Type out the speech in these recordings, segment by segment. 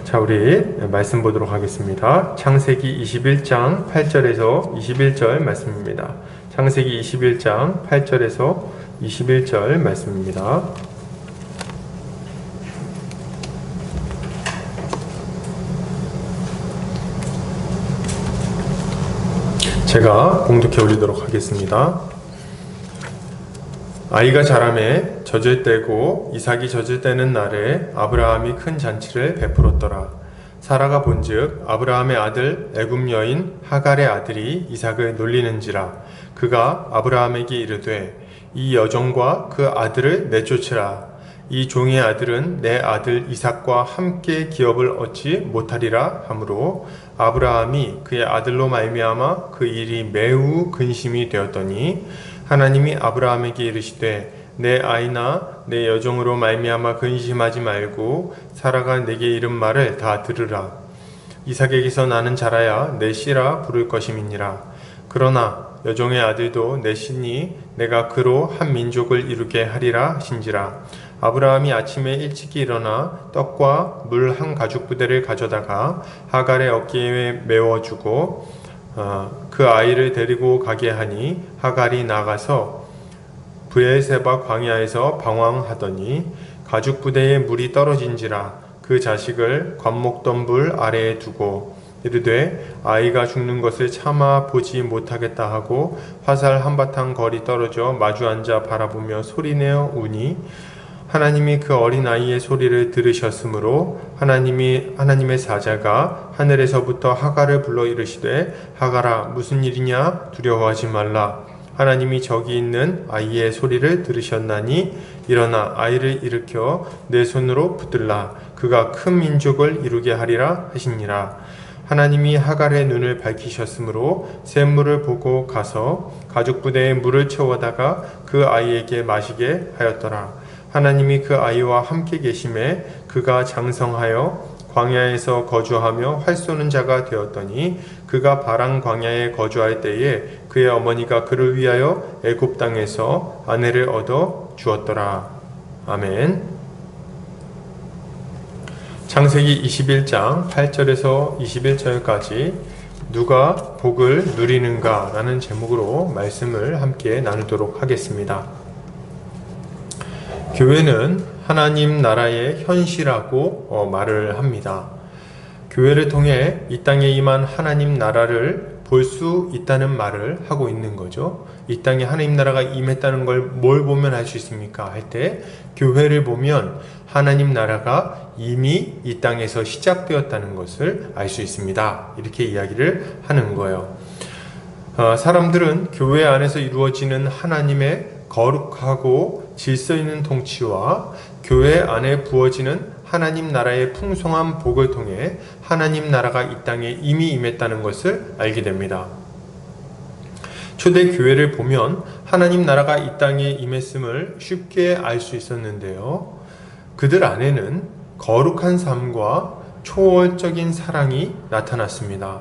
자, 우리 말씀 보도록 하겠습니다. 창세기 21장 8절에서 21절 말씀입니다. 창세기 21장 8절에서 21절 말씀입니다. 제가 봉독해 올리도록 하겠습니다. 아이가 자라매 젖을 떼고 이삭이 젖을 떼는 날에 아브라함이 큰 잔치를 베풀었더라. 사라가 본즉 아브라함의 아들 애굽 여인 하갈의 아들이 이삭을 놀리는지라. 그가 아브라함에게 이르되 이 여종과 그 아들을 내쫓으라. 이 종의 아들은 내 아들 이삭과 함께 기업을 얻지 못하리라 하므로 아브라함이 그의 아들로 말미암아 그 일이 매우 근심이 되었더니 하나님이 아브라함에게 이르시되 내 아이나 내 여종으로 말미암아 근심하지 말고 사라가 내게 이른 말을 다 들으라. 이삭에게서 나는 자라야 내 씨라 부를 것임이니라. 그러나 여종의 아들도 내 씨니 내가 그로 한 민족을 이루게 하리라 하신지라. 아브라함이 아침에 일찍이 일어나 떡과 물 한 가죽 부대를 가져다가 하갈의 어깨에 메워주고 그 아이를 데리고 가게 하니 하갈이 나가서 브에세바 광야에서 방황하더니 가죽 부대에 물이 떨어진지라. 그 자식을 관목덤불 아래에 두고 이르되 아이가 죽는 것을 참아 보지 못하겠다 하고 화살 한바탕 거리 떨어져 마주 앉아 바라보며 소리내어 우니 하나님이 그 어린아이의 소리를 들으셨으므로 하나님의 사자가 하늘에서부터 하갈을 불러 이르시되 하갈아 무슨 일이냐 두려워하지 말라. 하나님이 저기 있는 아이의 소리를 들으셨나니 일어나 아이를 일으켜 내 손으로 붙들라. 그가 큰 민족을 이루게 하리라 하시니라. 하나님이 하갈의 눈을 밝히셨으므로 샘물을 보고 가서 가죽 부대에 물을 채워다가 그 아이에게 마시게 하였더라. 하나님이 그 아이와 함께 계심에 그가 장성하여 광야에서 거주하며 활 쏘는 자가 되었더니 그가 바란 광야에 거주할 때에 그의 어머니가 그를 위하여 애굽 땅에서 아내를 얻어 주었더라. 아멘. 창세기 21장 8절에서 21절까지 누가 복을 누리는가 라는 제목으로 말씀을 함께 나누도록 하겠습니다. 교회는 하나님 나라의 현실이라고 말을 합니다. 교회를 통해 이 땅에 임한 하나님 나라를 볼 수 있다는 말을 하고 있는 거죠. 이 땅에 하나님 나라가 임했다는 걸 뭘 보면 알 수 있습니까? 할 때 교회를 보면 하나님 나라가 이미 이 땅에서 시작되었다는 것을 알 수 있습니다. 이렇게 이야기를 하는 거예요. 사람들은 교회 안에서 이루어지는 하나님의 거룩하고 질서 있는 통치와 교회 안에 부어지는 하나님 나라의 풍성한 복을 통해 하나님 나라가 이 땅에 이미 임했다는 것을 알게 됩니다. 초대 교회를 보면 하나님 나라가 이 땅에 임했음을 쉽게 알 수 있었는데요. 그들 안에는 거룩한 삶과 초월적인 사랑이 나타났습니다.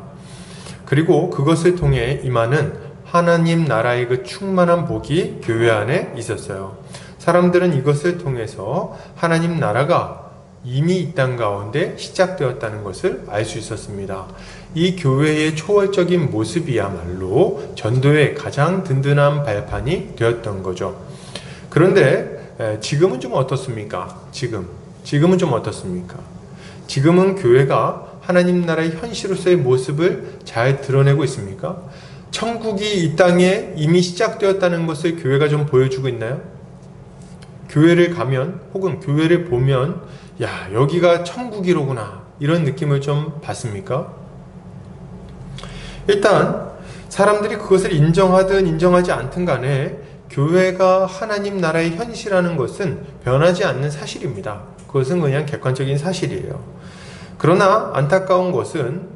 그리고 그것을 통해 임하는 하나님 나라의 그 충만한 복이 교회 안에 있었어요. 사람들은 이것을 통해서 하나님 나라가 이미 이 땅 가운데 시작되었다는 것을 알 수 있었습니다. 이 교회의 초월적인 모습이야말로 전도의 가장 든든한 발판이 되었던 거죠. 그런데 지금은 좀 어떻습니까? 지금은 좀 어떻습니까? 지금은 교회가 하나님 나라의 현실로서의 모습을 잘 드러내고 있습니까? 천국이 이 땅에 이미 시작되었다는 것을 교회가 좀 보여주고 있나요? 교회를 가면 혹은 교회를 보면 야, 여기가 천국이로구나 이런 느낌을 좀 받습니까? 일단 사람들이 그것을 인정하든 인정하지 않든 간에 교회가 하나님 나라의 현실이라는 것은 변하지 않는 사실입니다. 그것은 그냥 객관적인 사실이에요. 그러나 안타까운 것은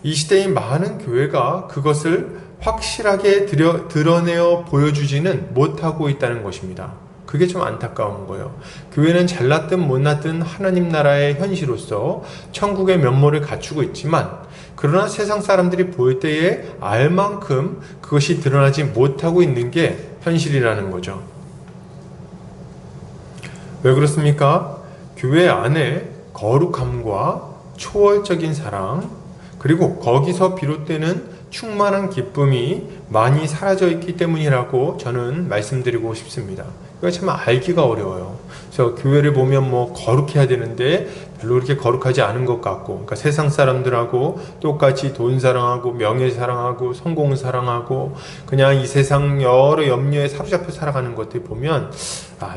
이 시대의 많은 교회가 그것을 확실하게 드러내어 보여주지는 못하고 있다는 것입니다. 그게 좀 안타까운 거예요. 교회는 잘났든 못났든 하나님 나라의 현실로서 천국의 면모를 갖추고 있지만 그러나 세상 사람들이 볼 때에 알 만큼 그것이 드러나지 못하고 있는 게 현실이라는 거죠. 왜 그렇습니까? 교회 안에 거룩함과 초월적인 사랑, 그리고 거기서 비롯되는 충만한 기쁨이 많이 사라져 있기 때문이라고 저는 말씀드리고 싶습니다. 이거 참 알기가 어려워요. 그래서 교회를 보면 뭐 거룩해야 되는데 별로 그렇게 거룩하지 않은 것 같고, 그러니까 세상 사람들하고 똑같이 돈 사랑하고 명예 사랑하고 성공 사랑하고 그냥 이 세상 여러 염려에 사로잡혀 살아가는 것들 보면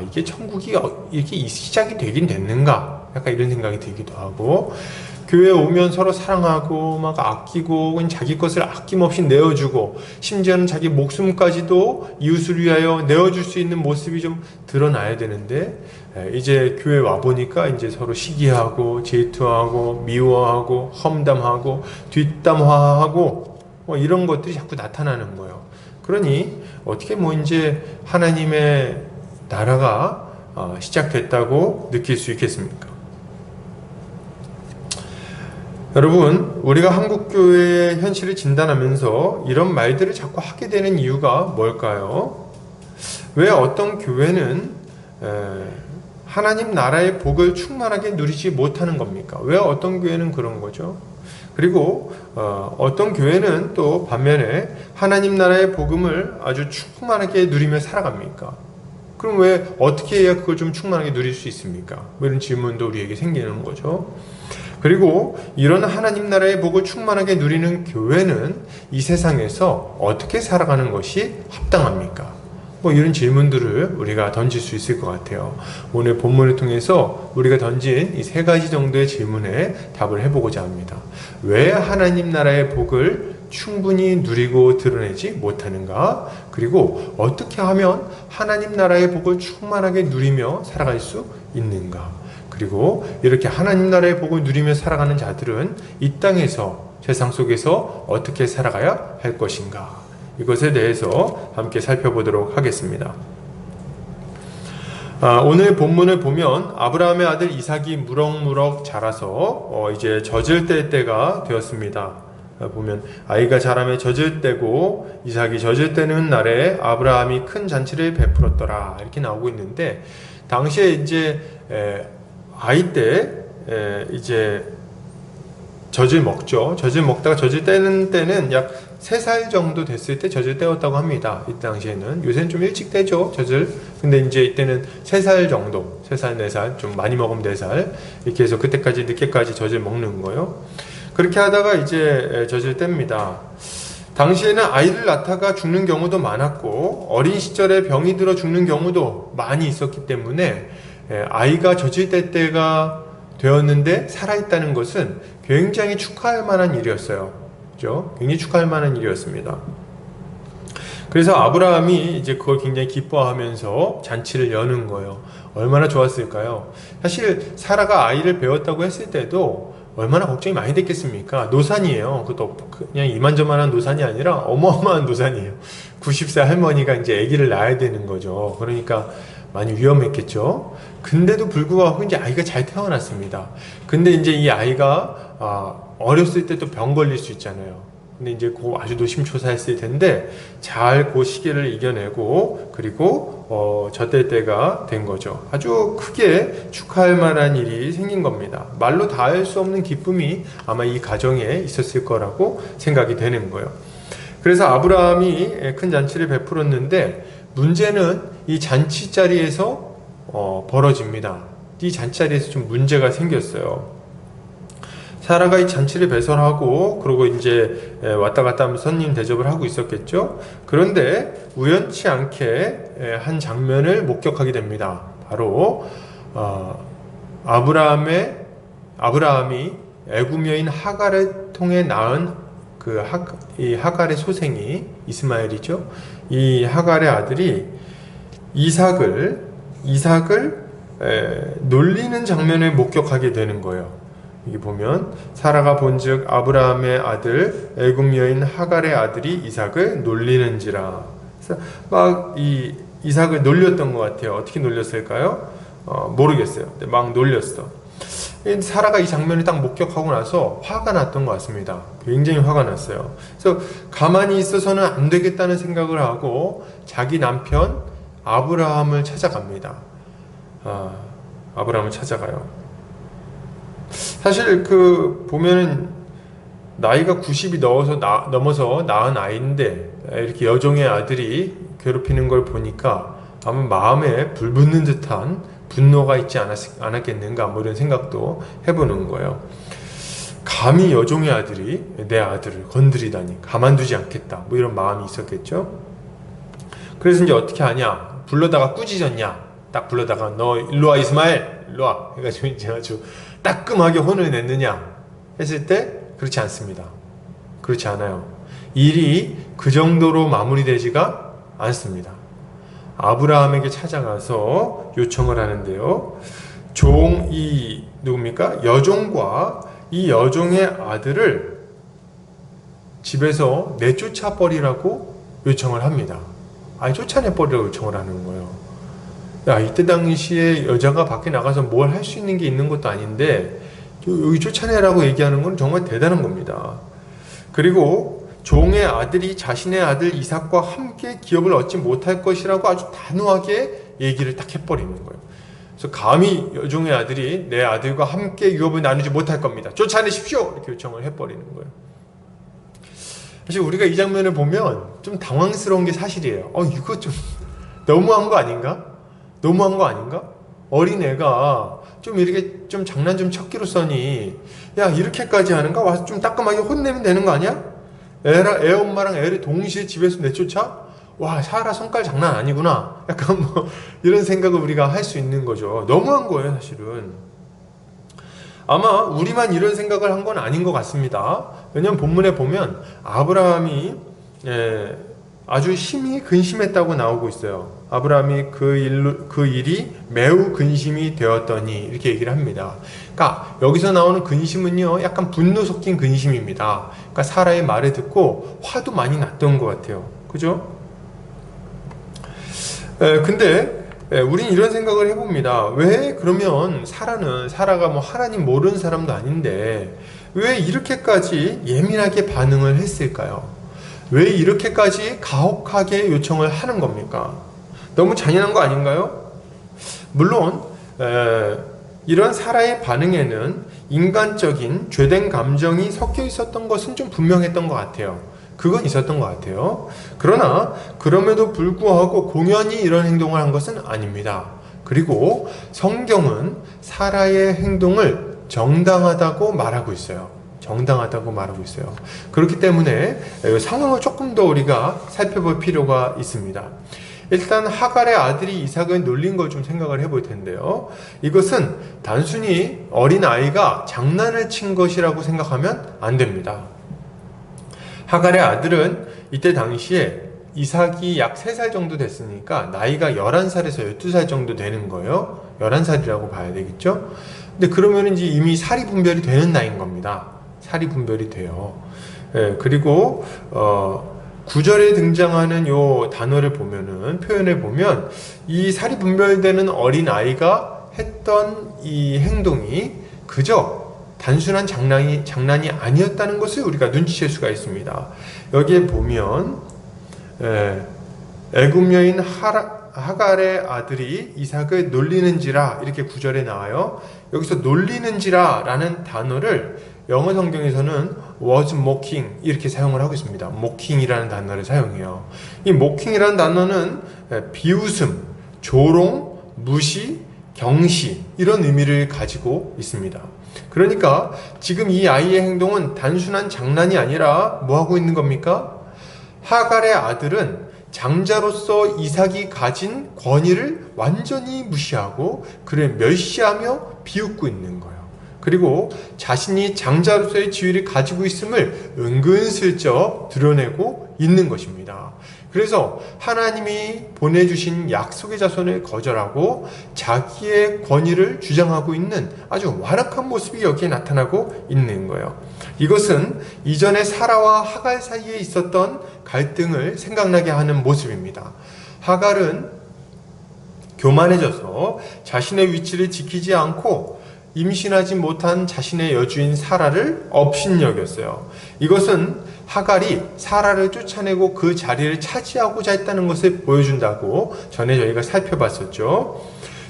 이게 천국이 이렇게 시작이 되긴 됐는가? 약간 이런 생각이 들기도 하고, 교회에 오면 서로 사랑하고 막 아끼고 자기 것을 아낌없이 내어주고 심지어는 자기 목숨까지도 이웃을 위하여 내어줄 수 있는 모습이 좀 드러나야 되는데, 이제 교회 와보니까 이제 서로 시기하고 질투하고 미워하고 험담하고 뒷담화하고 뭐 이런 것들이 자꾸 나타나는 거예요. 그러니 어떻게 뭐 이제 하나님의 나라가 시작됐다고 느낄 수 있겠습니까? 여러분, 우리가 한국교회의 현실을 진단하면서 이런 말들을 자꾸 하게 되는 이유가 뭘까요? 왜 어떤 교회는 하나님 나라의 복을 충만하게 누리지 못하는 겁니까? 왜 어떤 교회는 그런 거죠? 그리고 어떤 교회는 또 반면에 하나님 나라의 복음을 아주 충만하게 누리며 살아갑니까? 그럼 왜 어떻게 해야 그걸 좀 충만하게 누릴 수 있습니까? 뭐 이런 질문도 우리에게 생기는 거죠. 그리고 이런 하나님 나라의 복을 충만하게 누리는 교회는 이 세상에서 어떻게 살아가는 것이 합당합니까? 뭐 이런 질문들을 우리가 던질 수 있을 것 같아요. 오늘 본문을 통해서 우리가 던진 이 세 가지 정도의 질문에 답을 해보고자 합니다. 왜 하나님 나라의 복을 충분히 누리고 드러내지 못하는가? 그리고 어떻게 하면 하나님 나라의 복을 충만하게 누리며 살아갈 수 있는가? 그리고 이렇게 하나님 나라의 복을 누리며 살아가는 자들은 이 땅에서, 세상 속에서 어떻게 살아가야 할 것인가? 이것에 대해서 함께 살펴보도록 하겠습니다. 오늘 본문을 보면 아브라함의 아들 이삭이 무럭무럭 자라서 이제 젖을 뗄 때가 되었습니다. 보면 아이가 자라매 젖을 떼고 이삭이 젖을 떼는 날에 아브라함이 큰 잔치를 베풀었더라, 이렇게 나오고 있는데, 당시에 이제 아이 때 이제 젖을 먹죠. 젖을 먹다가 젖을 떼는 때는 약 3살 정도 됐을 때 젖을 떼었다고 합니다. 이 당시에는. 요새는 좀 일찍 떼죠, 젖을. 근데 이제 이때는 3살 정도, 3살, 4살, 좀 많이 먹으면 4살, 이렇게 해서 그때까지 늦게까지 젖을 먹는 거예요. 그렇게 하다가 이제 젖을 뗍니다. 당시에는 아이를 낳다가 죽는 경우도 많았고 어린 시절에 병이 들어 죽는 경우도 많이 있었기 때문에 아이가 젖을 뗄 때가 되었는데 살아있다는 것은 굉장히 축하할 만한 일이었어요. 그죠? 굉장히 축하할 만한 일이었습니다. 그래서 아브라함이 이제 그걸 굉장히 기뻐하면서 잔치를 여는 거예요. 얼마나 좋았을까요? 사실 사라가 아이를 배웠다고 했을 때도 얼마나 걱정이 많이 됐겠습니까? 노산이에요. 그것도 그냥 이만저만한 노산이 아니라 어마어마한 노산이에요. 90세 할머니가 이제 아기를 낳아야 되는 거죠. 그러니까 많이 위험했겠죠. 근데도 불구하고 이제 아이가 잘 태어났습니다. 근데 이제 이 아이가 어렸을 때 또 병 걸릴 수 있잖아요. 근데 이제 아주 노심초사했을 텐데 잘 그 시기를 이겨내고 그리고 젖될 때가 된 거죠. 아주 크게 축하할 만한 일이 생긴 겁니다. 말로 다 할 수 없는 기쁨이 아마 이 가정에 있었을 거라고 생각이 되는 거예요. 그래서 아브라함이 큰 잔치를 베풀었는데 문제는 이 잔치 자리에서 벌어집니다. 이 잔치 자리에서 좀 문제가 생겼어요. 사라가 이 잔치를 배설하고 그러고 이제 왔다 갔다 하면서 손님 대접을 하고 있었겠죠. 그런데 우연치 않게 한 장면을 목격하게 됩니다. 바로 아브라함이 애굽 여인 하갈을 통해 낳은 이 하갈의 소생이 이스마엘이죠. 이 하갈의 아들이 이삭을 놀리는 장면을 목격하게 되는 거예요. 여기 보면 사라가 본즉 아브라함의 아들 애굽 여인 하갈의 아들이 이삭을 놀리는지라. 그래서 막 이 이삭을 놀렸던 것 같아요. 어떻게 놀렸을까요? 모르겠어요. 근데 막 놀렸어. 사라가 이 장면을 딱 목격하고 나서 화가 났던 것 같습니다. 굉장히 화가 났어요. 그래서 가만히 있어서는 안 되겠다는 생각을 하고 자기 남편 아브라함을 찾아갑니다. 아브라함을 찾아가요. 사실 보면은 나이가 90이 넘어서 낳은 아이인데 이렇게 여종의 아들이 괴롭히는 걸 보니까 아마 마음에 불붙는 듯한 분노가 있지 않았겠는가, 뭐 이런 생각도 해보는 거예요. 감히 여종의 아들이 내 아들을 건드리다니 가만두지 않겠다, 뭐 이런 마음이 있었겠죠. 그래서 이제 어떻게 하냐, 불러다가 꾸짖었냐. 딱 불러다가 너 일로와 이스마엘, 일로와 해가지고 이제 아주 따끔하게 혼을 냈느냐 했을 때 그렇지 않습니다. 그렇지 않아요. 일이 그 정도로 마무리되지가 않습니다. 아브라함에게 찾아가서 요청을 하는데요. 누굽니까? 여종과 이 여종의 아들을 집에서 내쫓아 버리라고 요청을 합니다. 아니, 쫓아내 버리라고 요청을 하는 거예요. 야, 이때 당시에 여자가 밖에 나가서 뭘 할 수 있는 게 있는 것도 아닌데 여기 쫓아내라고 얘기하는 건 정말 대단한 겁니다. 그리고 종의 아들이 자신의 아들 이삭과 함께 기업을 얻지 못할 것이라고 아주 단호하게 얘기를 딱 해버리는 거예요. 그래서 감히 여종의 아들이 내 아들과 함께 유업을 나누지 못할 겁니다. 쫓아내십시오! 이렇게 요청을 해버리는 거예요. 사실 우리가 이 장면을 보면 좀 당황스러운 게 사실이에요. 이거 좀 너무한 거 아닌가? 너무한 거 아닌가? 어린애가 좀 이렇게 좀 장난 좀 쳤기로 써니, 야, 이렇게까지 하는가? 와서 좀 따끔하게 혼내면 되는 거 아니야? 애 엄마랑 애를 동시에 집에서 내쫓아? 와, 사라 성깔 장난 아니구나. 약간 뭐 이런 생각을 우리가 할 수 있는 거죠. 너무한 거예요, 사실은. 아마 우리만 이런 생각을 한 건 아닌 것 같습니다. 왜냐면 본문에 보면 아브라함이 아주 심히 근심했다고 나오고 있어요. 아브라함이 그 일이 매우 근심이 되었더니 이렇게 얘기를 합니다. 그러니까 여기서 나오는 근심은요, 약간 분노 섞인 근심입니다. 그러니까 사라의 말을 듣고 화도 많이 났던 것 같아요. 그죠? 근데 우린 이런 생각을 해봅니다. 왜 그러면 사라가 뭐 하나님 모르는 사람도 아닌데 왜 이렇게까지 예민하게 반응을 했을까요? 왜 이렇게까지 가혹하게 요청을 하는 겁니까? 너무 잔인한 거 아닌가요? 물론 이런 사라의 반응에는 인간적인 죄된 감정이 섞여 있었던 것은 좀 분명했던 것 같아요. 그건 있었던 것 같아요. 그러나 그럼에도 불구하고 공연히 이런 행동을 한 것은 아닙니다. 그리고 성경은 사라의 행동을 정당하다고 말하고 있어요. 정당하다고 말하고 있어요. 그렇기 때문에 상황을 조금 더 우리가 살펴볼 필요가 있습니다. 일단 하갈의 아들이 이삭을 놀린 걸 좀 생각을 해볼 텐데요. 이것은 단순히 어린아이가 장난을 친 것이라고 생각하면 안 됩니다. 하갈의 아들은 이때 당시에 이삭이 약 3살 정도 됐으니까 나이가 11살에서 12살 정도 되는 거예요. 11살이라고 봐야 되겠죠? 근데 그러면 이제 이미 사리분별이 되는 나이인 겁니다. 사리분별이 돼요. 그리고 9절에 등장하는 요 단어를 보면은, 표현을 보면 이 사리분별되는 어린아이가 했던 이 행동이 그저 단순한 장난이 아니었다는 것을 우리가 눈치챌 수가 있습니다. 여기에 보면 애굽 여인 하갈의 아들이 이삭을 놀리는지라 이렇게 9절에 나와요. 여기서 놀리는지라 라는 단어를 영어 성경에서는 was mocking 이렇게 사용을 하고 있습니다. mocking이라는 단어를 사용해요. 이 mocking이라는 단어는 비웃음, 조롱, 무시, 경시 이런 의미를 가지고 있습니다. 그러니까 지금 이 아이의 행동은 단순한 장난이 아니라 뭐 하고 있는 겁니까? 하갈의 아들은 장자로서 이삭이 가진 권위를 완전히 무시하고 그를 멸시하며 비웃고 있는 거예요. 그리고 자신이 장자로서의 지위를 가지고 있음을 은근슬쩍 드러내고 있는 것입니다. 그래서 하나님이 보내주신 약속의 자손을 거절하고 자기의 권위를 주장하고 있는 아주 완악한 모습이 여기에 나타나고 있는 거예요. 이것은 이전에 사라와 하갈 사이에 있었던 갈등을 생각나게 하는 모습입니다. 하갈은 교만해져서 자신의 위치를 지키지 않고 임신하지 못한 자신의 여주인 사라를 업신여겼어요. 이것은 하갈이 사라를 쫓아내고 그 자리를 차지하고자 했다는 것을 보여준다고 전에 저희가 살펴봤었죠.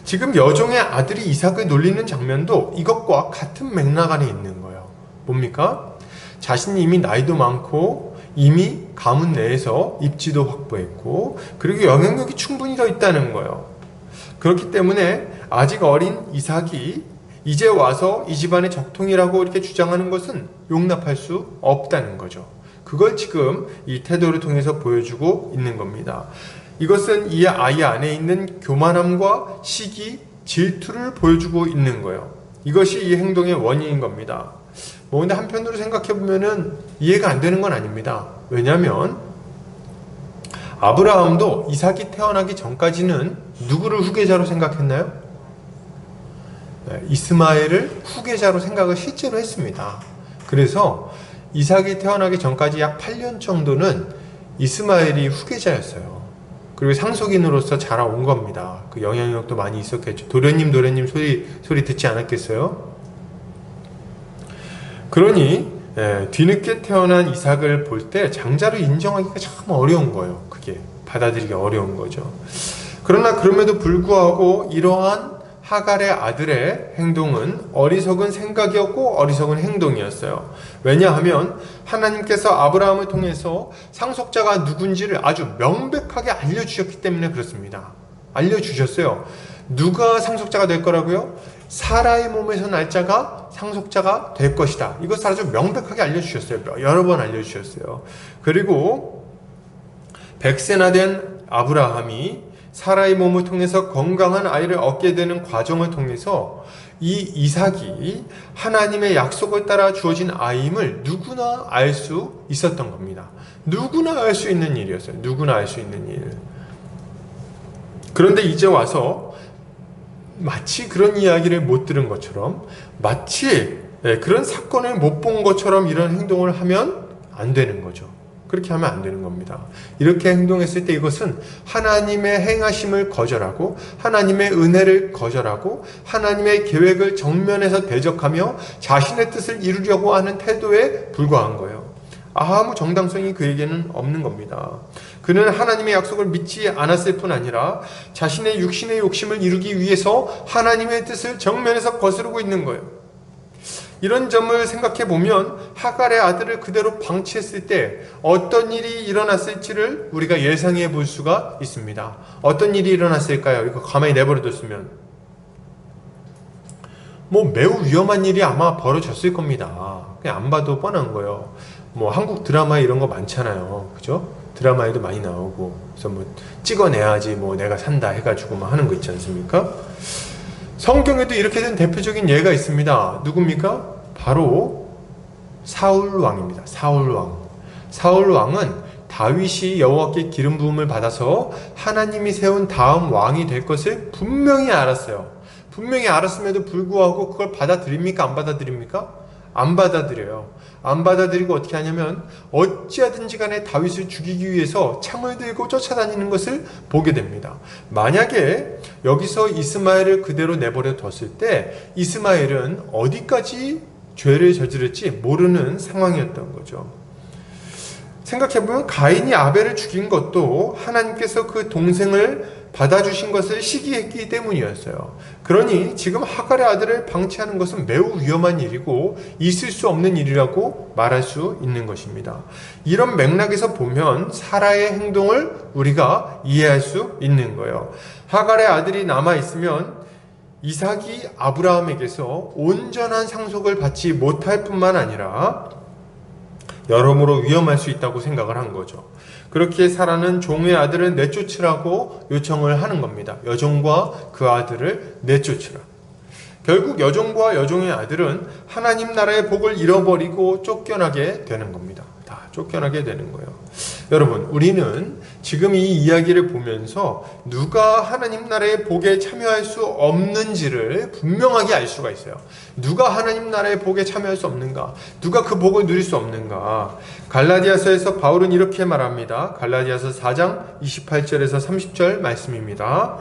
지금 여종의 아들이 이삭을 놀리는 장면도 이것과 같은 맥락 안에 있는 거예요. 뭡니까? 자신이 이미 나이도 많고 이미 가문 내에서 입지도 확보했고 그리고 영향력이 충분히 더 있다는 거예요. 그렇기 때문에 아직 어린 이삭이 이제 와서 이 집안의 적통이라고 이렇게 주장하는 것은 용납할 수 없다는 거죠. 그걸 지금 이 태도를 통해서 보여주고 있는 겁니다. 이것은 이 아이 안에 있는 교만함과 시기, 질투를 보여주고 있는 거예요. 이것이 이 행동의 원인인 겁니다. 근데 한편으로 생각해보면은 이해가 안 되는 건 아닙니다. 왜냐하면 아브라함도 이삭이 태어나기 전까지는 누구를 후계자로 생각했나요? 이스마엘을 후계자로 생각을 실제로 했습니다. 그래서 이삭이 태어나기 전까지 약 8년 정도는 이스마엘이 후계자였어요. 그리고 상속인으로서 자라온 겁니다. 그 영향력도 많이 있었겠죠. 도련님 소리 듣지 않았겠어요? 그러니 뒤늦게 태어난 이삭을 볼 때 장자를 인정하기가 참 어려운 거예요. 그게 받아들이기 어려운 거죠. 그러나 그럼에도 불구하고 이러한 하갈의 아들의 행동은 어리석은 생각이었고 어리석은 행동이었어요. 왜냐하면 하나님께서 아브라함을 통해서 상속자가 누군지를 아주 명백하게 알려주셨기 때문에 그렇습니다. 알려주셨어요. 누가 상속자가 될 거라고요? 사라의 몸에서 날 자가 상속자가 될 것이다. 이것을 아주 명백하게 알려주셨어요. 여러 번 알려주셨어요. 그리고 100세나 된 아브라함이 사라의 몸을 통해서 건강한 아이를 얻게 되는 과정을 통해서 이 이삭이 하나님의 약속을 따라 주어진 아이임을 누구나 알 수 있었던 겁니다. 누구나 알 수 있는 일이었어요. 누구나 알 수 있는 일. 그런데 이제 와서 마치 그런 이야기를 못 들은 것처럼 마치 그런 사건을 못 본 것처럼 이런 행동을 하면 안 되는 거죠. 그렇게 하면 안 되는 겁니다. 이렇게 행동했을 때 이것은 하나님의 행하심을 거절하고 하나님의 은혜를 거절하고 하나님의 계획을 정면에서 대적하며 자신의 뜻을 이루려고 하는 태도에 불과한 거예요. 아무 정당성이 그에게는 없는 겁니다. 그는 하나님의 약속을 믿지 않았을 뿐 아니라 자신의 육신의 욕심을 이루기 위해서 하나님의 뜻을 정면에서 거스르고 있는 거예요. 이런 점을 생각해 보면 하갈의 아들을 그대로 방치했을 때 어떤 일이 일어났을지를 우리가 예상해 볼 수가 있습니다. 어떤 일이 일어났을까요? 이거 가만히 내버려뒀으면 매우 위험한 일이 아마 벌어졌을 겁니다. 그냥 안 봐도 뻔한 거예요. 한국 드라마 이런 거 많잖아요. 그죠? 드라마에도 많이 나오고 그래서 찍어내야지 내가 산다 해가지고 하는 거 있지 않습니까? 성경에도 이렇게 된 대표적인 예가 있습니다. 누굽니까? 바로 사울 왕입니다. 사울 왕. 사울 왕은 다윗이 여호와께 기름 부음을 받아서 하나님이 세운 다음 왕이 될 것을 분명히 알았어요. 분명히 알았음에도 불구하고 그걸 받아들입니까? 안 받아들입니까? 안 받아들여요. 안 받아들이고 어떻게 하냐면 어찌하든지 간에 다윗을 죽이기 위해서 창을 들고 쫓아다니는 것을 보게 됩니다. 만약에 여기서 이스마엘을 그대로 내버려 뒀을 때 이스마엘은 어디까지 죄를 저지를지 모르는 상황이었던 거죠. 생각해보면 가인이 아벨을 죽인 것도 하나님께서 그 동생을 받아주신 것을 시기했기 때문이었어요. 그러니 지금 하갈의 아들을 방치하는 것은 매우 위험한 일이고 있을 수 없는 일이라고 말할 수 있는 것입니다. 이런 맥락에서 보면 사라의 행동을 우리가 이해할 수 있는 거예요. 하갈의 아들이 남아있으면 이삭이 아브라함에게서 온전한 상속을 받지 못할 뿐만 아니라 여러모로 위험할 수 있다고 생각을 한 거죠. 그렇게 사라는 종의 아들을 내쫓으라고 요청을 하는 겁니다. 여종과 그 아들을 내쫓으라. 결국 여종과 여종의 아들은 하나님 나라의 복을 잃어버리고 쫓겨나게 되는 겁니다. 다 쫓겨나게 되는 거예요. 여러분, 우리는 지금 이 이야기를 보면서 누가 하나님 나라의 복에 참여할 수 없는지를 분명하게 알 수가 있어요. 누가 하나님 나라의 복에 참여할 수 없는가? 누가 그 복을 누릴 수 없는가? 갈라디아서에서 바울은 이렇게 말합니다. 갈라디아서 4장 28절에서 30절 말씀입니다.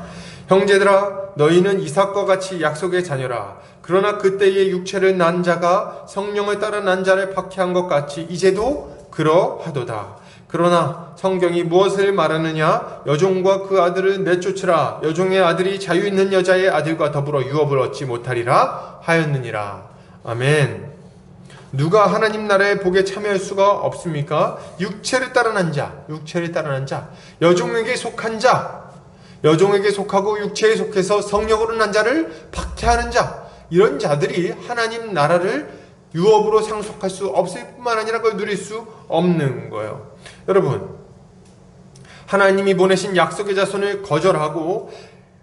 형제들아, 너희는 이삭과 같이 약속의 자녀라. 그러나 그때의 육체를 난 자가 성령을 따라 난 자를 박해한 것 같이 이제도 그러하도다. 그러나 성경이 무엇을 말하느냐? 여종과 그 아들을 내쫓으라. 여종의 아들이 자유 있는 여자의 아들과 더불어 유업을 얻지 못하리라 하였느니라. 아멘. 누가 하나님 나라의 복에 참여할 수가 없습니까? 육체를 따르는 자, 여종에게 속한 자, 여종에게 속하고 육체에 속해서 성령으로 난 자를 박해하는 자, 이런 자들이 하나님 나라를 유업으로 상속할 수 없을 뿐만 아니라 그걸 누릴 수 없는 거예요. 여러분, 하나님이 보내신 약속의 자손을 거절하고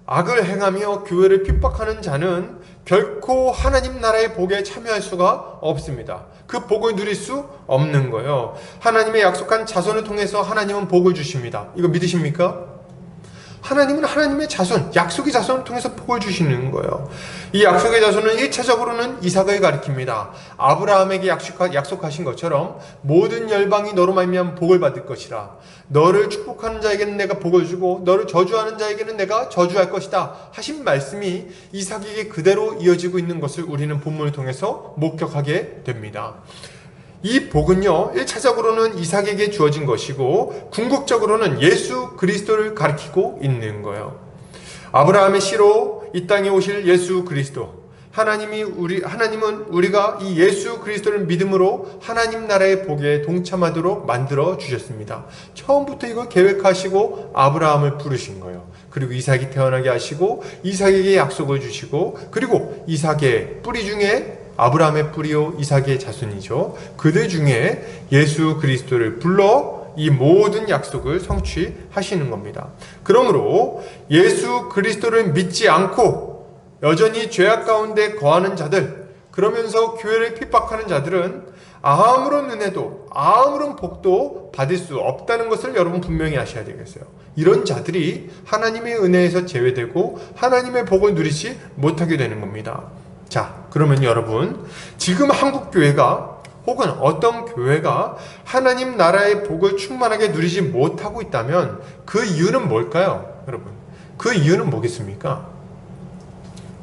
악을 행하며 교회를 핍박하는 자는 결코 하나님 나라의 복에 참여할 수가 없습니다. 그 복을 누릴 수 없는 거예요. 하나님의 약속한 자손을 통해서 하나님은 복을 주십니다. 이거 믿으십니까? 하나님은 하나님의 자손, 약속의 자손을 통해서 복을 주시는 거예요. 이 약속의 자손은 1차적으로는 이삭을 가리킵니다. 아브라함에게 약속하신 것처럼 모든 열방이 너로 말미암아 복을 받을 것이라. 너를 축복하는 자에게는 내가 복을 주고 너를 저주하는 자에게는 내가 저주할 것이다 하신 말씀이 이삭에게 그대로 이어지고 있는 것을 우리는 본문을 통해서 목격하게 됩니다. 이 복은요, 1차적으로는 이삭에게 주어진 것이고 궁극적으로는 예수 그리스도를 가리키고 있는 거예요. 아브라함의 씨로 이 땅에 오실 예수 그리스도, 하나님은 우리가 이 예수 그리스도를 믿음으로 하나님 나라의 복에 동참하도록 만들어 주셨습니다. 처음부터 이걸 계획하시고 아브라함을 부르신 거예요. 그리고 이삭이 태어나게 하시고 이삭에게 약속을 주시고, 그리고 이삭의 뿌리 중에 아브라함의 뿌리요 이삭의 자손이죠. 그들 중에 예수 그리스도를 불러 이 모든 약속을 성취하시는 겁니다. 그러므로 예수 그리스도를 믿지 않고 여전히 죄악 가운데 거하는 자들, 그러면서 교회를 핍박하는 자들은 아무런 은혜도 아무런 복도 받을 수 없다는 것을 여러분 분명히 아셔야 되겠어요. 이런 자들이 하나님의 은혜에서 제외되고 하나님의 복을 누리지 못하게 되는 겁니다. 자, 그러면 여러분, 지금 한국교회가 혹은 어떤 교회가 하나님 나라의 복을 충만하게 누리지 못하고 있다면 그 이유는 뭘까요? 여러분, 그 이유는 뭐겠습니까?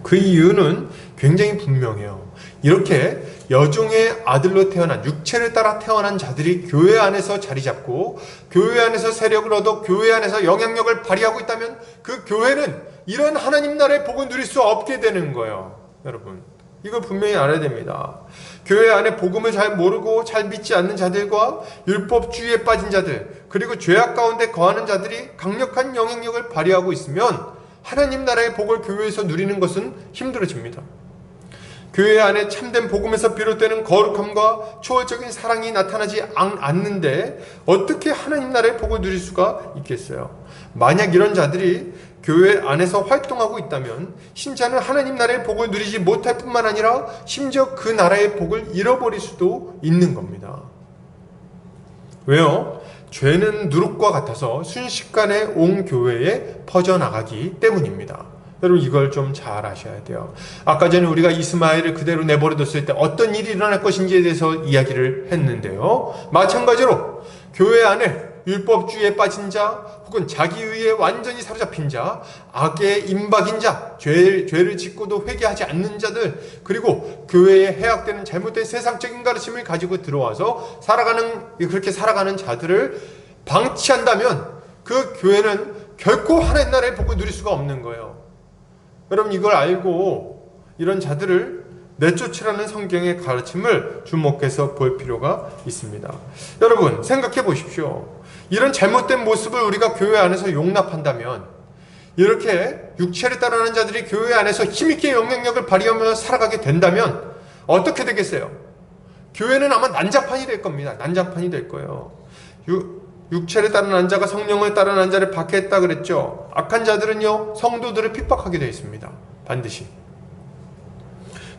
그 이유는 굉장히 분명해요. 이렇게 여종의 아들로 태어난, 육체를 따라 태어난 자들이 교회 안에서 자리 잡고 교회 안에서 세력을 얻어 교회 안에서 영향력을 발휘하고 있다면 그 교회는 이런 하나님 나라의 복을 누릴 수 없게 되는 거예요. 여러분, 이걸 분명히 알아야 됩니다. 교회 안에 복음을 잘 모르고 잘 믿지 않는 자들과 율법주의에 빠진 자들, 그리고 죄악 가운데 거하는 자들이 강력한 영향력을 발휘하고 있으면 하나님 나라의 복을 교회에서 누리는 것은 힘들어집니다. 교회 안에 참된 복음에서 비롯되는 거룩함과 초월적인 사랑이 나타나지 않는데 어떻게 하나님 나라의 복을 누릴 수가 있겠어요? 만약 이런 자들이 교회 안에서 활동하고 있다면 신자는 하나님 나라의 복을 누리지 못할 뿐만 아니라 심지어 그 나라의 복을 잃어버릴 수도 있는 겁니다. 왜요? 죄는 누룩과 같아서 순식간에 온 교회에 퍼져나가기 때문입니다. 여러분, 이걸 좀 잘 아셔야 돼요. 아까 전에 우리가 이스마엘을 그대로 내버려뒀을 때 어떤 일이 일어날 것인지에 대해서 이야기를 했는데요. 마찬가지로 교회 안에 율법주의에 빠진 자, 혹은 자기의에 완전히 사로잡힌 자, 악의 임박인 자, 죄를 짓고도 회개하지 않는 자들, 그리고 교회에 해악되는 잘못된 세상적인 가르침을 가지고 들어와서 그렇게 살아가는 자들을 방치한다면 그 교회는 결코 하나님 나라의 복을 누릴 수가 없는 거예요. 여러분, 이걸 알고 이런 자들을 내쫓으라는 성경의 가르침을 주목해서 볼 필요가 있습니다. 여러분, 생각해 보십시오. 이런 잘못된 모습을 우리가 교회 안에서 용납한다면, 이렇게 육체를 따르는 자들이 교회 안에서 힘있게 영향력을 발휘하며 살아가게 된다면 어떻게 되겠어요? 교회는 아마 난장판이 될 겁니다. 난장판이 될 거예요. 육체를 따르는 자가 성령을 따르는 자를 박해했다 그랬죠. 악한 자들은요, 성도들을 핍박하게 되어 있습니다. 반드시.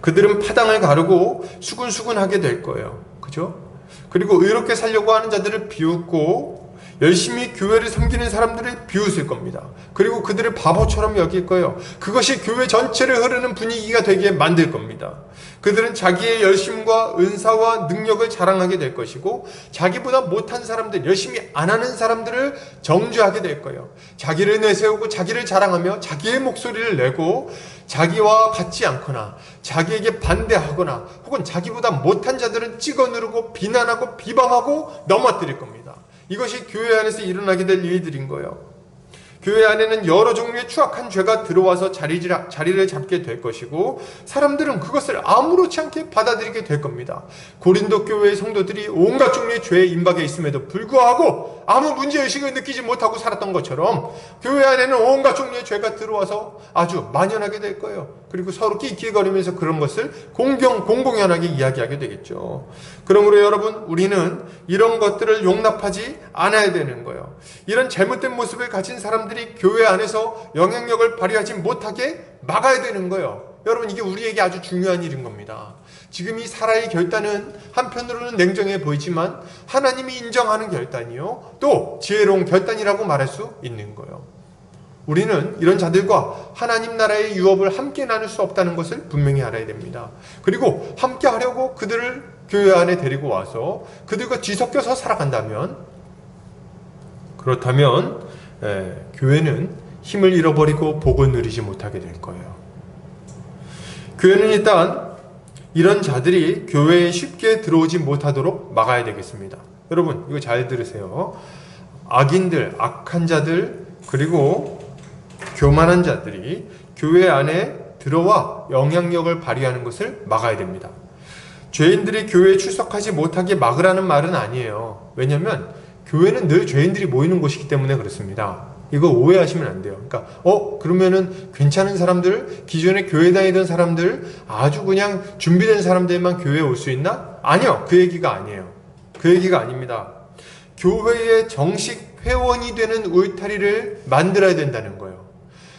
그들은 파당을 가르고 수군수군하게 될 거예요. 그죠? 그리고 의롭게 살려고 하는 자들을 비웃고 열심히 교회를 섬기는 사람들을 비웃을 겁니다. 그리고 그들을 바보처럼 여길 거예요. 그것이 교회 전체를 흐르는 분위기가 되게 만들 겁니다. 그들은 자기의 열심과 은사와 능력을 자랑하게 될 것이고, 자기보다 못한 사람들, 열심히 안 하는 사람들을 정죄하게 될 거예요. 자기를 내세우고 자기를 자랑하며 자기의 목소리를 내고 자기와 같지 않거나 자기에게 반대하거나 혹은 자기보다 못한 자들은 찍어 누르고 비난하고 비방하고 넘어뜨릴 겁니다. 이것이 교회 안에서 일어나게 될 일들인 거예요. 교회 안에는 여러 종류의 추악한 죄가 들어와서 자리를 잡게 될 것이고 사람들은 그것을 아무렇지 않게 받아들이게 될 겁니다. 고린도 교회의 성도들이 온갖 종류의 죄에 임박해 있음에도 불구하고 아무 문제의식을 느끼지 못하고 살았던 것처럼 교회 안에는 온갖 종류의 죄가 들어와서 아주 만연하게 될 거예요. 그리고 서로 낄낄거리면서 그런 것을 공공연하게 이야기하게 되겠죠. 그러므로 여러분, 우리는 이런 것들을 용납하지 않아야 되는 거예요. 이런 잘못된 모습을 가진 사람들이 교회 안에서 영향력을 발휘하지 못하게 막아야 되는 거예요. 여러분, 이게 우리에게 아주 중요한 일인 겁니다. 지금 이 사라의 결단은 한편으로는 냉정해 보이지만 하나님이 인정하는 결단이요, 또 지혜로운 결단이라고 말할 수 있는 거예요. 우리는 이런 자들과 하나님 나라의 유업을 함께 나눌 수 없다는 것을 분명히 알아야 됩니다. 그리고 함께 하려고 그들을 교회 안에 데리고 와서 그들과 뒤섞여서 살아간다면, 그렇다면 교회는 힘을 잃어버리고 복을 누리지 못하게 될 거예요. 교회는 일단 이런 자들이 교회에 쉽게 들어오지 못하도록 막아야 되겠습니다. 여러분, 이거 잘 들으세요. 악인들, 악한 자들, 그리고 교만한 자들이 교회 안에 들어와 영향력을 발휘하는 것을 막아야 됩니다. 죄인들이 교회에 출석하지 못하게 막으라는 말은 아니에요. 왜냐하면 교회는 늘 죄인들이 모이는 곳이기 때문에 그렇습니다. 이거 오해하시면 안 돼요. 그러니까 그러면은 괜찮은 사람들, 기존에 교회 다니던 사람들, 아주 그냥 준비된 사람들만 교회에 올 수 있나? 아니요. 그 얘기가 아니에요. 그 얘기가 아닙니다. 교회의 정식 회원이 되는 울타리를 만들어야 된다는 거예요.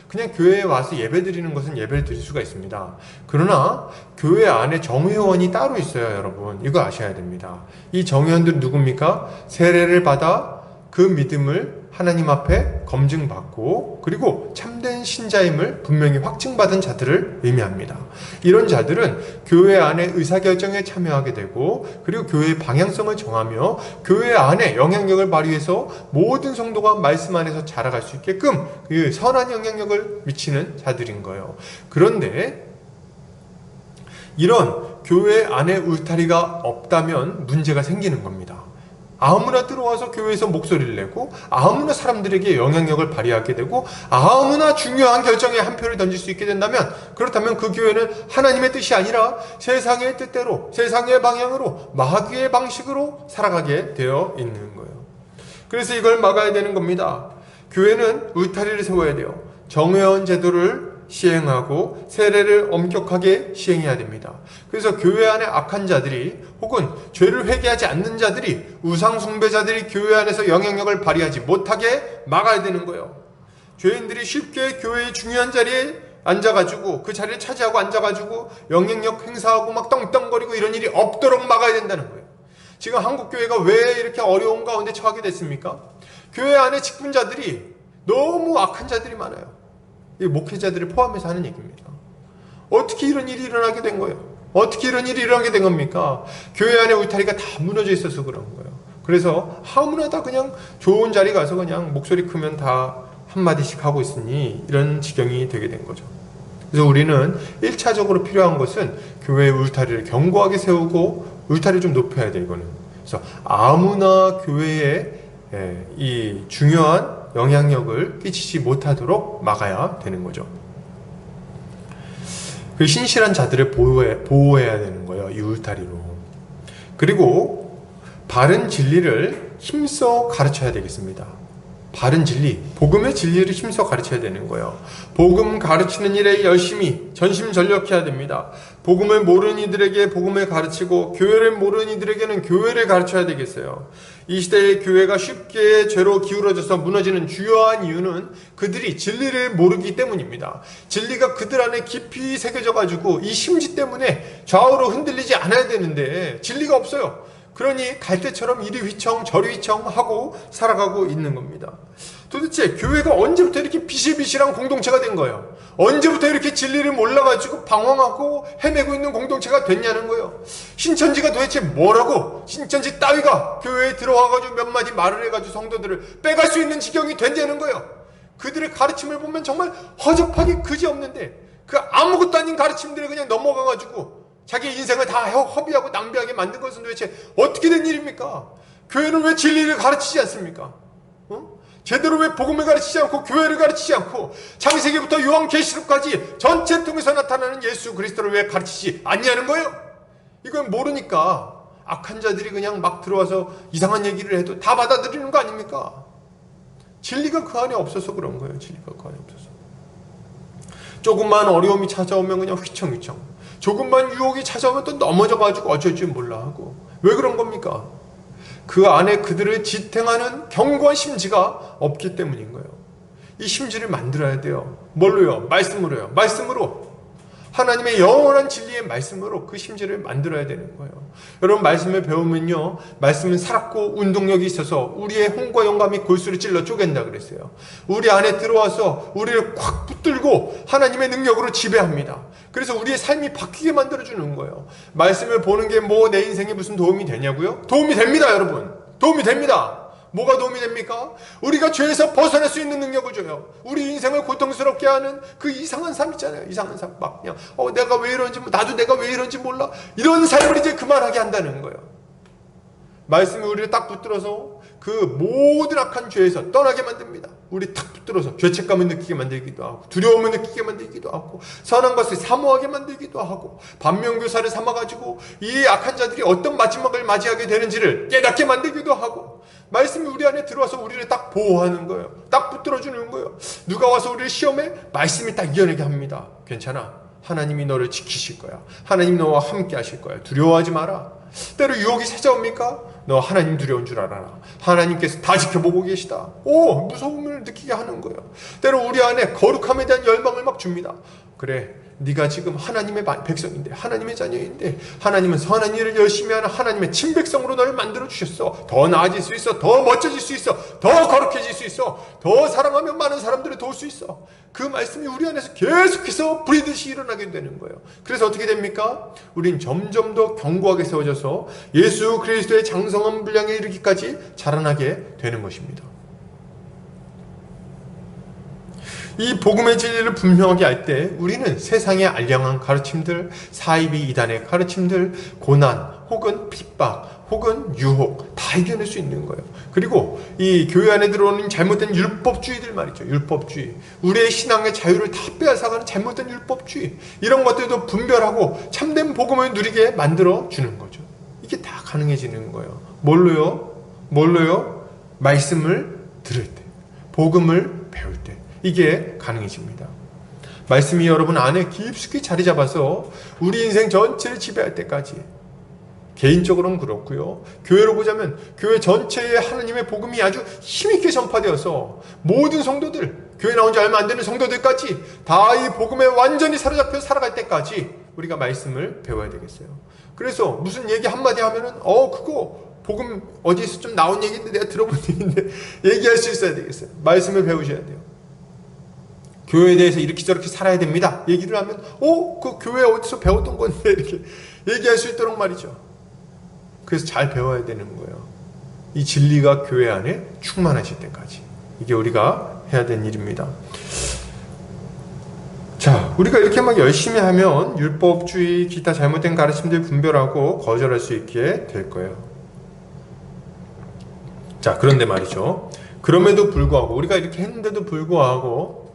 그냥 교회에 와서 예배 드리는 것은 예배를 드릴 수가 있습니다. 그러나 교회 안에 정회원이 따로 있어요, 여러분. 이거 아셔야 됩니다. 이 정회원들은 누굽니까? 세례를 받아 그 믿음을 하나님 앞에 검증받고 그리고 참된 신자임을 분명히 확증받은 자들을 의미합니다. 이런 자들은 교회 안에 의사결정에 참여하게 되고 그리고 교회의 방향성을 정하며 교회 안에 영향력을 발휘해서 모든 성도가 말씀 안에서 자라갈 수 있게끔 그 선한 영향력을 미치는 자들인 거예요. 그런데 이런 교회 안에 울타리가 없다면 문제가 생기는 겁니다. 아무나 들어와서 교회에서 목소리를 내고 아무나 사람들에게 영향력을 발휘하게 되고 아무나 중요한 결정에 한 표를 던질 수 있게 된다면, 그렇다면 그 교회는 하나님의 뜻이 아니라 세상의 뜻대로, 세상의 방향으로, 마귀의 방식으로 살아가게 되어 있는 거예요. 그래서 이걸 막아야 되는 겁니다. 교회는 울타리를 세워야 돼요. 정회원 제도를 시행하고 세례를 엄격하게 시행해야 됩니다. 그래서 교회 안에 악한 자들이 혹은 죄를 회개하지 않는 자들이, 우상 숭배자들이 교회 안에서 영향력을 발휘하지 못하게 막아야 되는 거예요. 죄인들이 쉽게 교회의 중요한 자리에 앉아가지고 그 자리를 차지하고 앉아가지고 영향력 행사하고 막 떵떵거리고 이런 일이 없도록 막아야 된다는 거예요. 지금 한국교회가 왜 이렇게 어려운 가운데 처하게 됐습니까? 교회 안에 직분자들이 너무 악한 자들이 많아요. 이 목회자들을 포함해서 하는 얘기입니다. 어떻게 이런 일이 일어나게 된 거예요? 어떻게 이런 일이 일어나게 된 겁니까? 교회 안에 울타리가 다 무너져 있어서 그런 거예요. 그래서 아무나 다 그냥 좋은 자리 가서 그냥 목소리 크면 다 한마디씩 하고 있으니 이런 지경이 되게 된 거죠. 그래서 우리는 1차적으로 필요한 것은 교회의 울타리를 견고하게 세우고 울타리를 좀 높여야 돼, 이거는. 그래서 아무나 교회에 이 중요한 영향력을 끼치지 못하도록 막아야 되는 거죠. 그 신실한 자들을 보호해야 되는 거예요, 이 울타리로. 그리고 바른 진리를 힘써 가르쳐야 되겠습니다. 바른 진리, 복음의 진리를 힘써 가르쳐야 되는 거예요. 복음 가르치는 일에 열심히 전심전력해야 됩니다. 복음을 모르는 이들에게 복음을 가르치고 교회를 모르는 이들에게는 교회를 가르쳐야 되겠어요. 이 시대의 교회가 쉽게 죄로 기울어져서 무너지는 주요한 이유는 그들이 진리를 모르기 때문입니다. 진리가 그들 안에 깊이 새겨져가지고 이 심지 때문에 좌우로 흔들리지 않아야 되는데 진리가 없어요. 그러니 갈대처럼 이리 휘청 저리 휘청 하고 살아가고 있는 겁니다. 도대체 교회가 언제부터 이렇게 비실비실한 공동체가 된 거예요? 언제부터 이렇게 진리를 몰라가지고 방황하고 헤매고 있는 공동체가 됐냐는 거예요. 신천지가 도대체 뭐라고, 신천지 따위가 교회에 들어와가지고 몇 마디 말을 해가지고 성도들을 빼갈 수 있는 지경이 된다는 거예요. 그들의 가르침을 보면 정말 허접하게 그지없는데 그 아무것도 아닌 가르침들을 그냥 넘어가가지고 자기 인생을 다 허비하고 낭비하게 만든 것은 도대체 어떻게 된 일입니까? 교회는 왜 진리를 가르치지 않습니까? 제대로 왜 복음을 가르치지 않고 교회를 가르치지 않고 창세기부터 요한계시록까지 전체 통해서 나타나는 예수 그리스도를 왜 가르치지 않냐는 거예요. 이건 모르니까 악한 자들이 그냥 막 들어와서 이상한 얘기를 해도 다 받아들이는 거 아닙니까? 진리가 그 안에 없어서 그런 거예요. 진리가 그 안에 없어서. 조금만 어려움이 찾아오면 그냥 휘청휘청, 조금만 유혹이 찾아오면 또 넘어져가지고 어쩔 줄 몰라 하고. 왜 그런 겁니까? 그 안에 그들을 지탱하는 견고한 심지가 없기 때문인 거예요. 이 심지를 만들어야 돼요. 뭘로요? 말씀으로요. 말씀으로. 하나님의 영원한 진리의 말씀으로 그 심지를 만들어야 되는 거예요. 여러분, 말씀을 배우면요, 말씀은 살았고 운동력이 있어서 우리의 혼과 영감이 골수를 찔러 쪼갠다 그랬어요. 우리 안에 들어와서 우리를 콱 붙들고 하나님의 능력으로 지배합니다. 그래서 우리의 삶이 바뀌게 만들어주는 거예요. 말씀을 보는 게 뭐 내 인생에 무슨 도움이 되냐고요? 도움이 됩니다, 여러분. 도움이 됩니다. 뭐가 도움이 됩니까? 우리가 죄에서 벗어날 수 있는 능력을 줘요. 우리 인생을 고통스럽게 하는 그 이상한 삶 있잖아요. 이상한 삶. 막 그냥 내가 왜 이런지, 나도 내가 왜 이런지 몰라. 이런 삶을 이제 그만하게 한다는 거예요. 말씀이 우리를 딱 붙들어서 그 모든 악한 죄에서 떠나게 만듭니다. 우리 탁 붙들어서 죄책감을 느끼게 만들기도 하고, 두려움을 느끼게 만들기도 하고, 선한 것을 사모하게 만들기도 하고, 반면교사를 삼아가지고 이 악한 자들이 어떤 마지막을 맞이하게 되는지를 깨닫게 만들기도 하고, 말씀이 우리 안에 들어와서 우리를 딱 보호하는 거예요. 딱 붙들어주는 거예요. 누가 와서 우리를 시험해? 말씀이 딱 이겨내게 합니다. 괜찮아. 하나님이 너를 지키실 거야. 하나님 너와 함께 하실 거야. 두려워하지 마라. 때로 유혹이 찾아옵니까? 너 하나님 두려운 줄 알아라. 하나님께서 다 지켜보고 계시다. 무서움을 느끼게 하는 거예요. 때로 우리 안에 거룩함에 대한 열망을 막 줍니다. 그래, 네가 지금 하나님의 백성인데, 하나님의 자녀인데, 하나님은 선한 일을 열심히 하는 하나님의 친백성으로 너를 만들어주셨어. 더 나아질 수 있어. 더 멋져질 수 있어. 더 거룩해질 수 있어. 더 사랑하면 많은 사람들을 도울 수 있어. 그 말씀이 우리 안에서 계속해서 불이듯이 일어나게 되는 거예요. 그래서 어떻게 됩니까? 우린 점점 더 견고하게 세워져서 예수 그리스도의 장성한 분량에 이르기까지 자라나게 되는 것입니다. 이 복음의 진리를 분명하게 알 때 우리는 세상의 알량한 가르침들, 사이비 이단의 가르침들, 고난 혹은 핍박 혹은 유혹 다 이겨낼 수 있는 거예요. 그리고 이 교회 안에 들어오는 잘못된 율법주의들 말이죠. 율법주의, 우리의 신앙의 자유를 다 빼앗아가는 잘못된 율법주의, 이런 것들도 분별하고 참된 복음을 누리게 만들어주는 거죠. 이게 다 가능해지는 거예요. 뭘로요? 말씀을 들을 때, 복음을 배울 때 이게 가능해집니다. 말씀이 여러분 안에 깊숙이 자리 잡아서 우리 인생 전체를 지배할 때까지, 개인적으로는 그렇고요, 교회로 보자면 교회 전체에 하나님의 복음이 아주 힘있게 전파되어서 모든 성도들, 교회 나온 지 얼마 안 되는 성도들까지 다 이 복음에 완전히 사로잡혀 살아갈 때까지 우리가 말씀을 배워야 되겠어요. 그래서 무슨 얘기 한마디 하면은 그거 복음 어디서 좀 나온 얘기인데, 내가 들어본 얘기인데 얘기할 수 있어야 되겠어요. 말씀을 배우셔야 돼요. 교회에 대해서 이렇게 저렇게 살아야 됩니다 얘기를 하면 그 교회 어디서 배웠던 건데 이렇게 얘기할 수 있도록 말이죠. 그래서 잘 배워야 되는 거예요. 이 진리가 교회 안에 충만하실 때까지. 이게 우리가 해야 되는 일입니다. 자, 우리가 이렇게 막 열심히 하면 율법주의, 기타 잘못된 가르침들 분별하고 거절할 수 있게 될 거예요. 자, 그런데 말이죠, 그럼에도 불구하고, 우리가 이렇게 했는데도 불구하고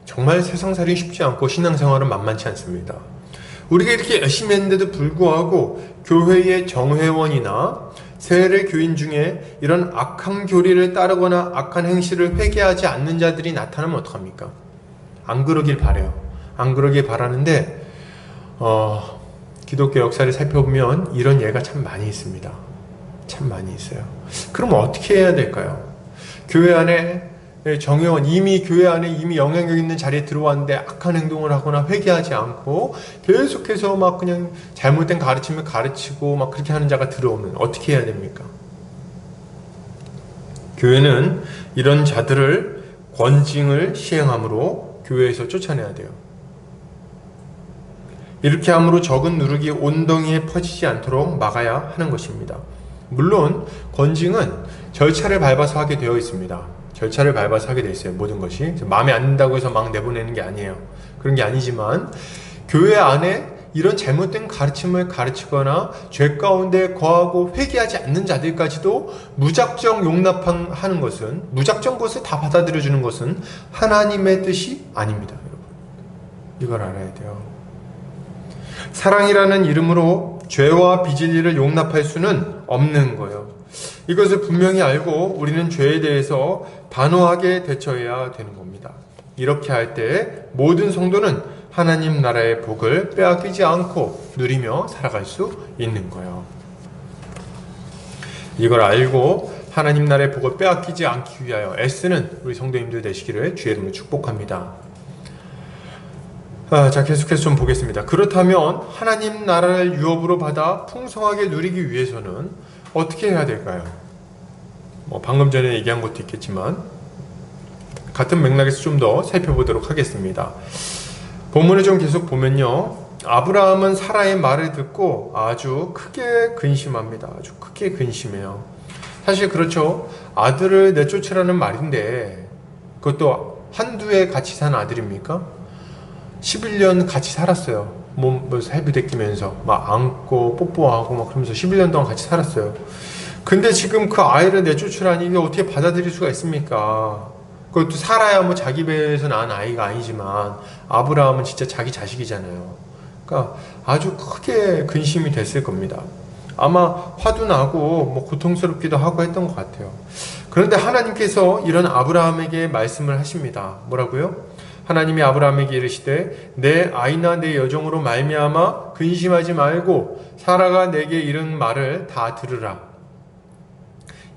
정말 세상살이 쉽지 않고 신앙생활은 만만치 않습니다. 우리가 이렇게 열심히 했는데도 불구하고 교회의 정회원이나 세례 교인 중에 이런 악한 교리를 따르거나 악한 행실을 회개하지 않는 자들이 나타나면 어떡합니까? 안 그러길 바라요. 안 그러길 바라는데 기독교 역사를 살펴보면 이런 예가 참 많이 있습니다. 참 많이 있어요. 그럼 어떻게 해야 될까요? 교회 안에 정회원, 이미 교회 안에 이미 영향력 있는 자리에 들어왔는데 악한 행동을 하거나 회개하지 않고 계속해서 막 그냥 잘못된 가르침을 가르치고 막 그렇게 하는 자가 들어오면 어떻게 해야 됩니까? 교회는 이런 자들을 권징을 시행함으로 교회에서 쫓아내야 돼요. 이렇게 함으로 적은 누룩이 온덩이에 퍼지지 않도록 막아야 하는 것입니다. 물론 권징은 절차를 밟아서 하게 되어 있습니다. 절차를 밟아서 하게 돼 있어요. 모든 것이 마음에 안 든다고 해서 막 내보내는 게 아니에요. 그런 게 아니지만 교회 안에 이런 잘못된 가르침을 가르치거나 죄 가운데 거하고 회개하지 않는 자들까지도 무작정 용납하는 것은, 무작정 그것을 다 받아들여주는 것은 하나님의 뜻이 아닙니다. 여러분, 이걸 알아야 돼요. 사랑이라는 이름으로 죄와 비진리를 용납할 수는 없는 거예요. 이것을 분명히 알고 우리는 죄에 대해서 단호하게 대처해야 되는 겁니다. 이렇게 할 때 모든 성도는 하나님 나라의 복을 빼앗기지 않고 누리며 살아갈 수 있는 거예요. 이걸 알고 하나님 나라의 복을 빼앗기지 않기 위하여 애쓰는 우리 성도님들 되시기를 주의 이름으로 축복합니다. 자, 계속해서 좀 보겠습니다. 그렇다면 하나님 나라를 유업으로 받아 풍성하게 누리기 위해서는 어떻게 해야 될까요? 방금 전에 얘기한 것도 있겠지만 같은 맥락에서 좀 더 살펴보도록 하겠습니다. 본문을 좀 계속 보면요, 아브라함은 사라의 말을 듣고 아주 크게 근심합니다. 아주 크게 근심해요. 사실 그렇죠. 아들을 내쫓으라는 말인데 그것도 한두 해 같이 산 아들입니까? 11년 같이 살았어요. 몸 살비대 끼면서 막 안고 뽀뽀하고 막 그러면서 11년 동안 같이 살았어요. 근데 지금 그 아이를 내쫓으라니 이게 어떻게 받아들일 수가 있습니까? 그것도 사라야 뭐 자기 배에서 낳은 아이가 아니지만 아브라함은 진짜 자기 자식이잖아요. 그러니까 아주 크게 근심이 됐을 겁니다. 아마 화도 나고 뭐 고통스럽기도 하고 했던 것 같아요. 그런데 하나님께서 이런 아브라함에게 말씀을 하십니다. 뭐라고요? 하나님이 아브라함에게 이르시되 내 아이나 내 여종으로 말미암아 근심하지 말고 사라가 내게 이른 말을 다 들으라.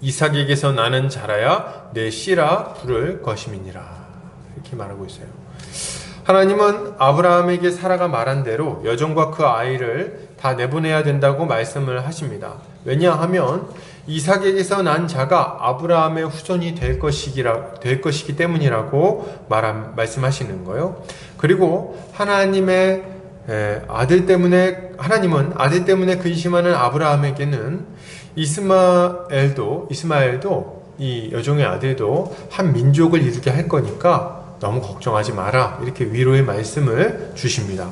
이삭에게서 나는 자라야 내 씨라 부를 것임이니라. 이렇게 말하고 있어요. 하나님은 아브라함에게 사라가 말한 대로 여종과 그 아이를 다 내보내야 된다고 말씀을 하십니다. 왜냐하면 이삭에게서 난 자가 아브라함의 후손이 될 것이기 때문이라고 말씀하시는 거예요. 그리고 하나님은 아들 때문에 근심하는 아브라함에게는 이스마엘도 이 여종의 아들도 한 민족을 이루게 할 거니까 너무 걱정하지 마라, 이렇게 위로의 말씀을 주십니다.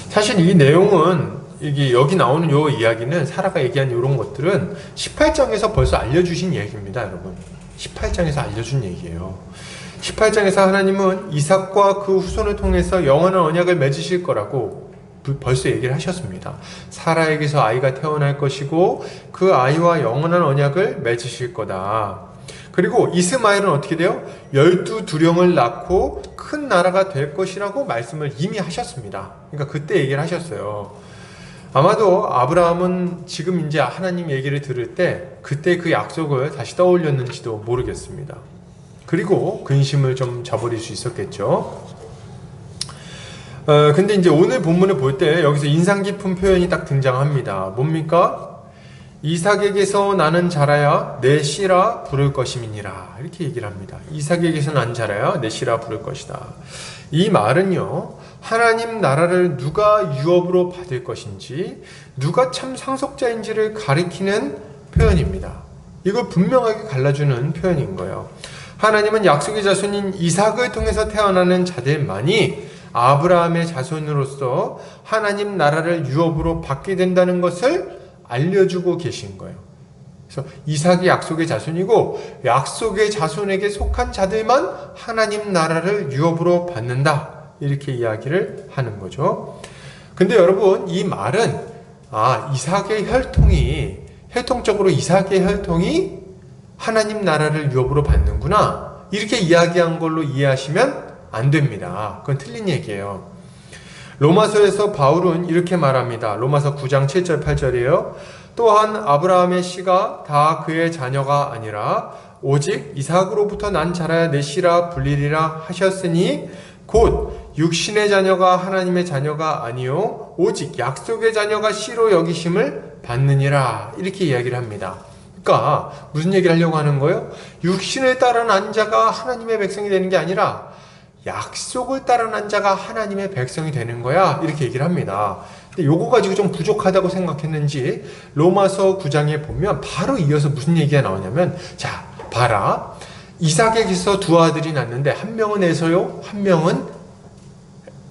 사실 이 내용은 여기 나오는 요 이야기는, 사라가 얘기한 이런 것들은 18장에서 벌써 알려주신 얘기입니다. 여러분, 18장에서 알려준 얘기예요. 18장에서 하나님은 이삭과 그 후손을 통해서 영원한 언약을 맺으실 거라고 벌써 얘기를 하셨습니다. 사라에게서 아이가 태어날 것이고 그 아이와 영원한 언약을 맺으실 거다. 그리고 이스마엘은 어떻게 돼요? 12두령을 낳고 큰 나라가 될 것이라고 말씀을 이미 하셨습니다. 그러니까 그때 얘기를 하셨어요. 아마도 아브라함은 지금 이제 하나님 얘기를 들을 때 그때 그 약속을 다시 떠올렸는지도 모르겠습니다. 그리고 근심을 좀 저버릴 수 있었겠죠. 근데 이제 오늘 본문을 볼 때 여기서 인상 깊은 표현이 딱 등장합니다. 뭡니까? 이삭에게서 나는 자라야 내 씨라 부를 것임이니라. 이렇게 얘기를 합니다. 이삭에게서 난 자라야 내 씨라 부를 것이다. 이 말은요, 하나님 나라를 누가 유업으로 받을 것인지, 누가 참 상속자인지를 가리키는 표현입니다. 이걸 분명하게 갈라주는 표현인 거예요. 하나님은 약속의 자손인 이삭을 통해서 태어나는 자들만이 아브라함의 자손으로서 하나님 나라를 유업으로 받게 된다는 것을 알려주고 계신 거예요. 그래서 이삭이 약속의 자손이고 약속의 자손에게 속한 자들만 하나님 나라를 유업으로 받는다, 이렇게 이야기를 하는 거죠. 근데 여러분, 이 말은 이삭의 혈통적으로 이삭의 혈통이 하나님 나라를 유업으로 받는구나, 이렇게 이야기한 걸로 이해하시면 안 됩니다. 그건 틀린 얘기예요. 로마서에서 바울은 이렇게 말합니다. 로마서 9장 7절 8절이에요. 또한 아브라함의 씨가 다 그의 자녀가 아니라 오직 이삭으로부터 난 자라야 내 씨라 불리리라 하셨으니 곧 육신의 자녀가 하나님의 자녀가 아니요 오직 약속의 자녀가 씨로 여기심을 받느니라, 이렇게 이야기를 합니다. 그러니까 무슨 얘기를 하려고 하는 거예요? 육신을 따라 난 자가 하나님의 백성이 되는 게 아니라 약속을 따라 난 자가 하나님의 백성이 되는 거야, 이렇게 얘기를 합니다. 근데 요거 가지고 좀 부족하다고 생각했는지 로마서 9장에 보면 바로 이어서 무슨 얘기가 나오냐면, 자 봐라, 이삭에게서 두 아들이 낳는데 한 명은 에서요, 한 명은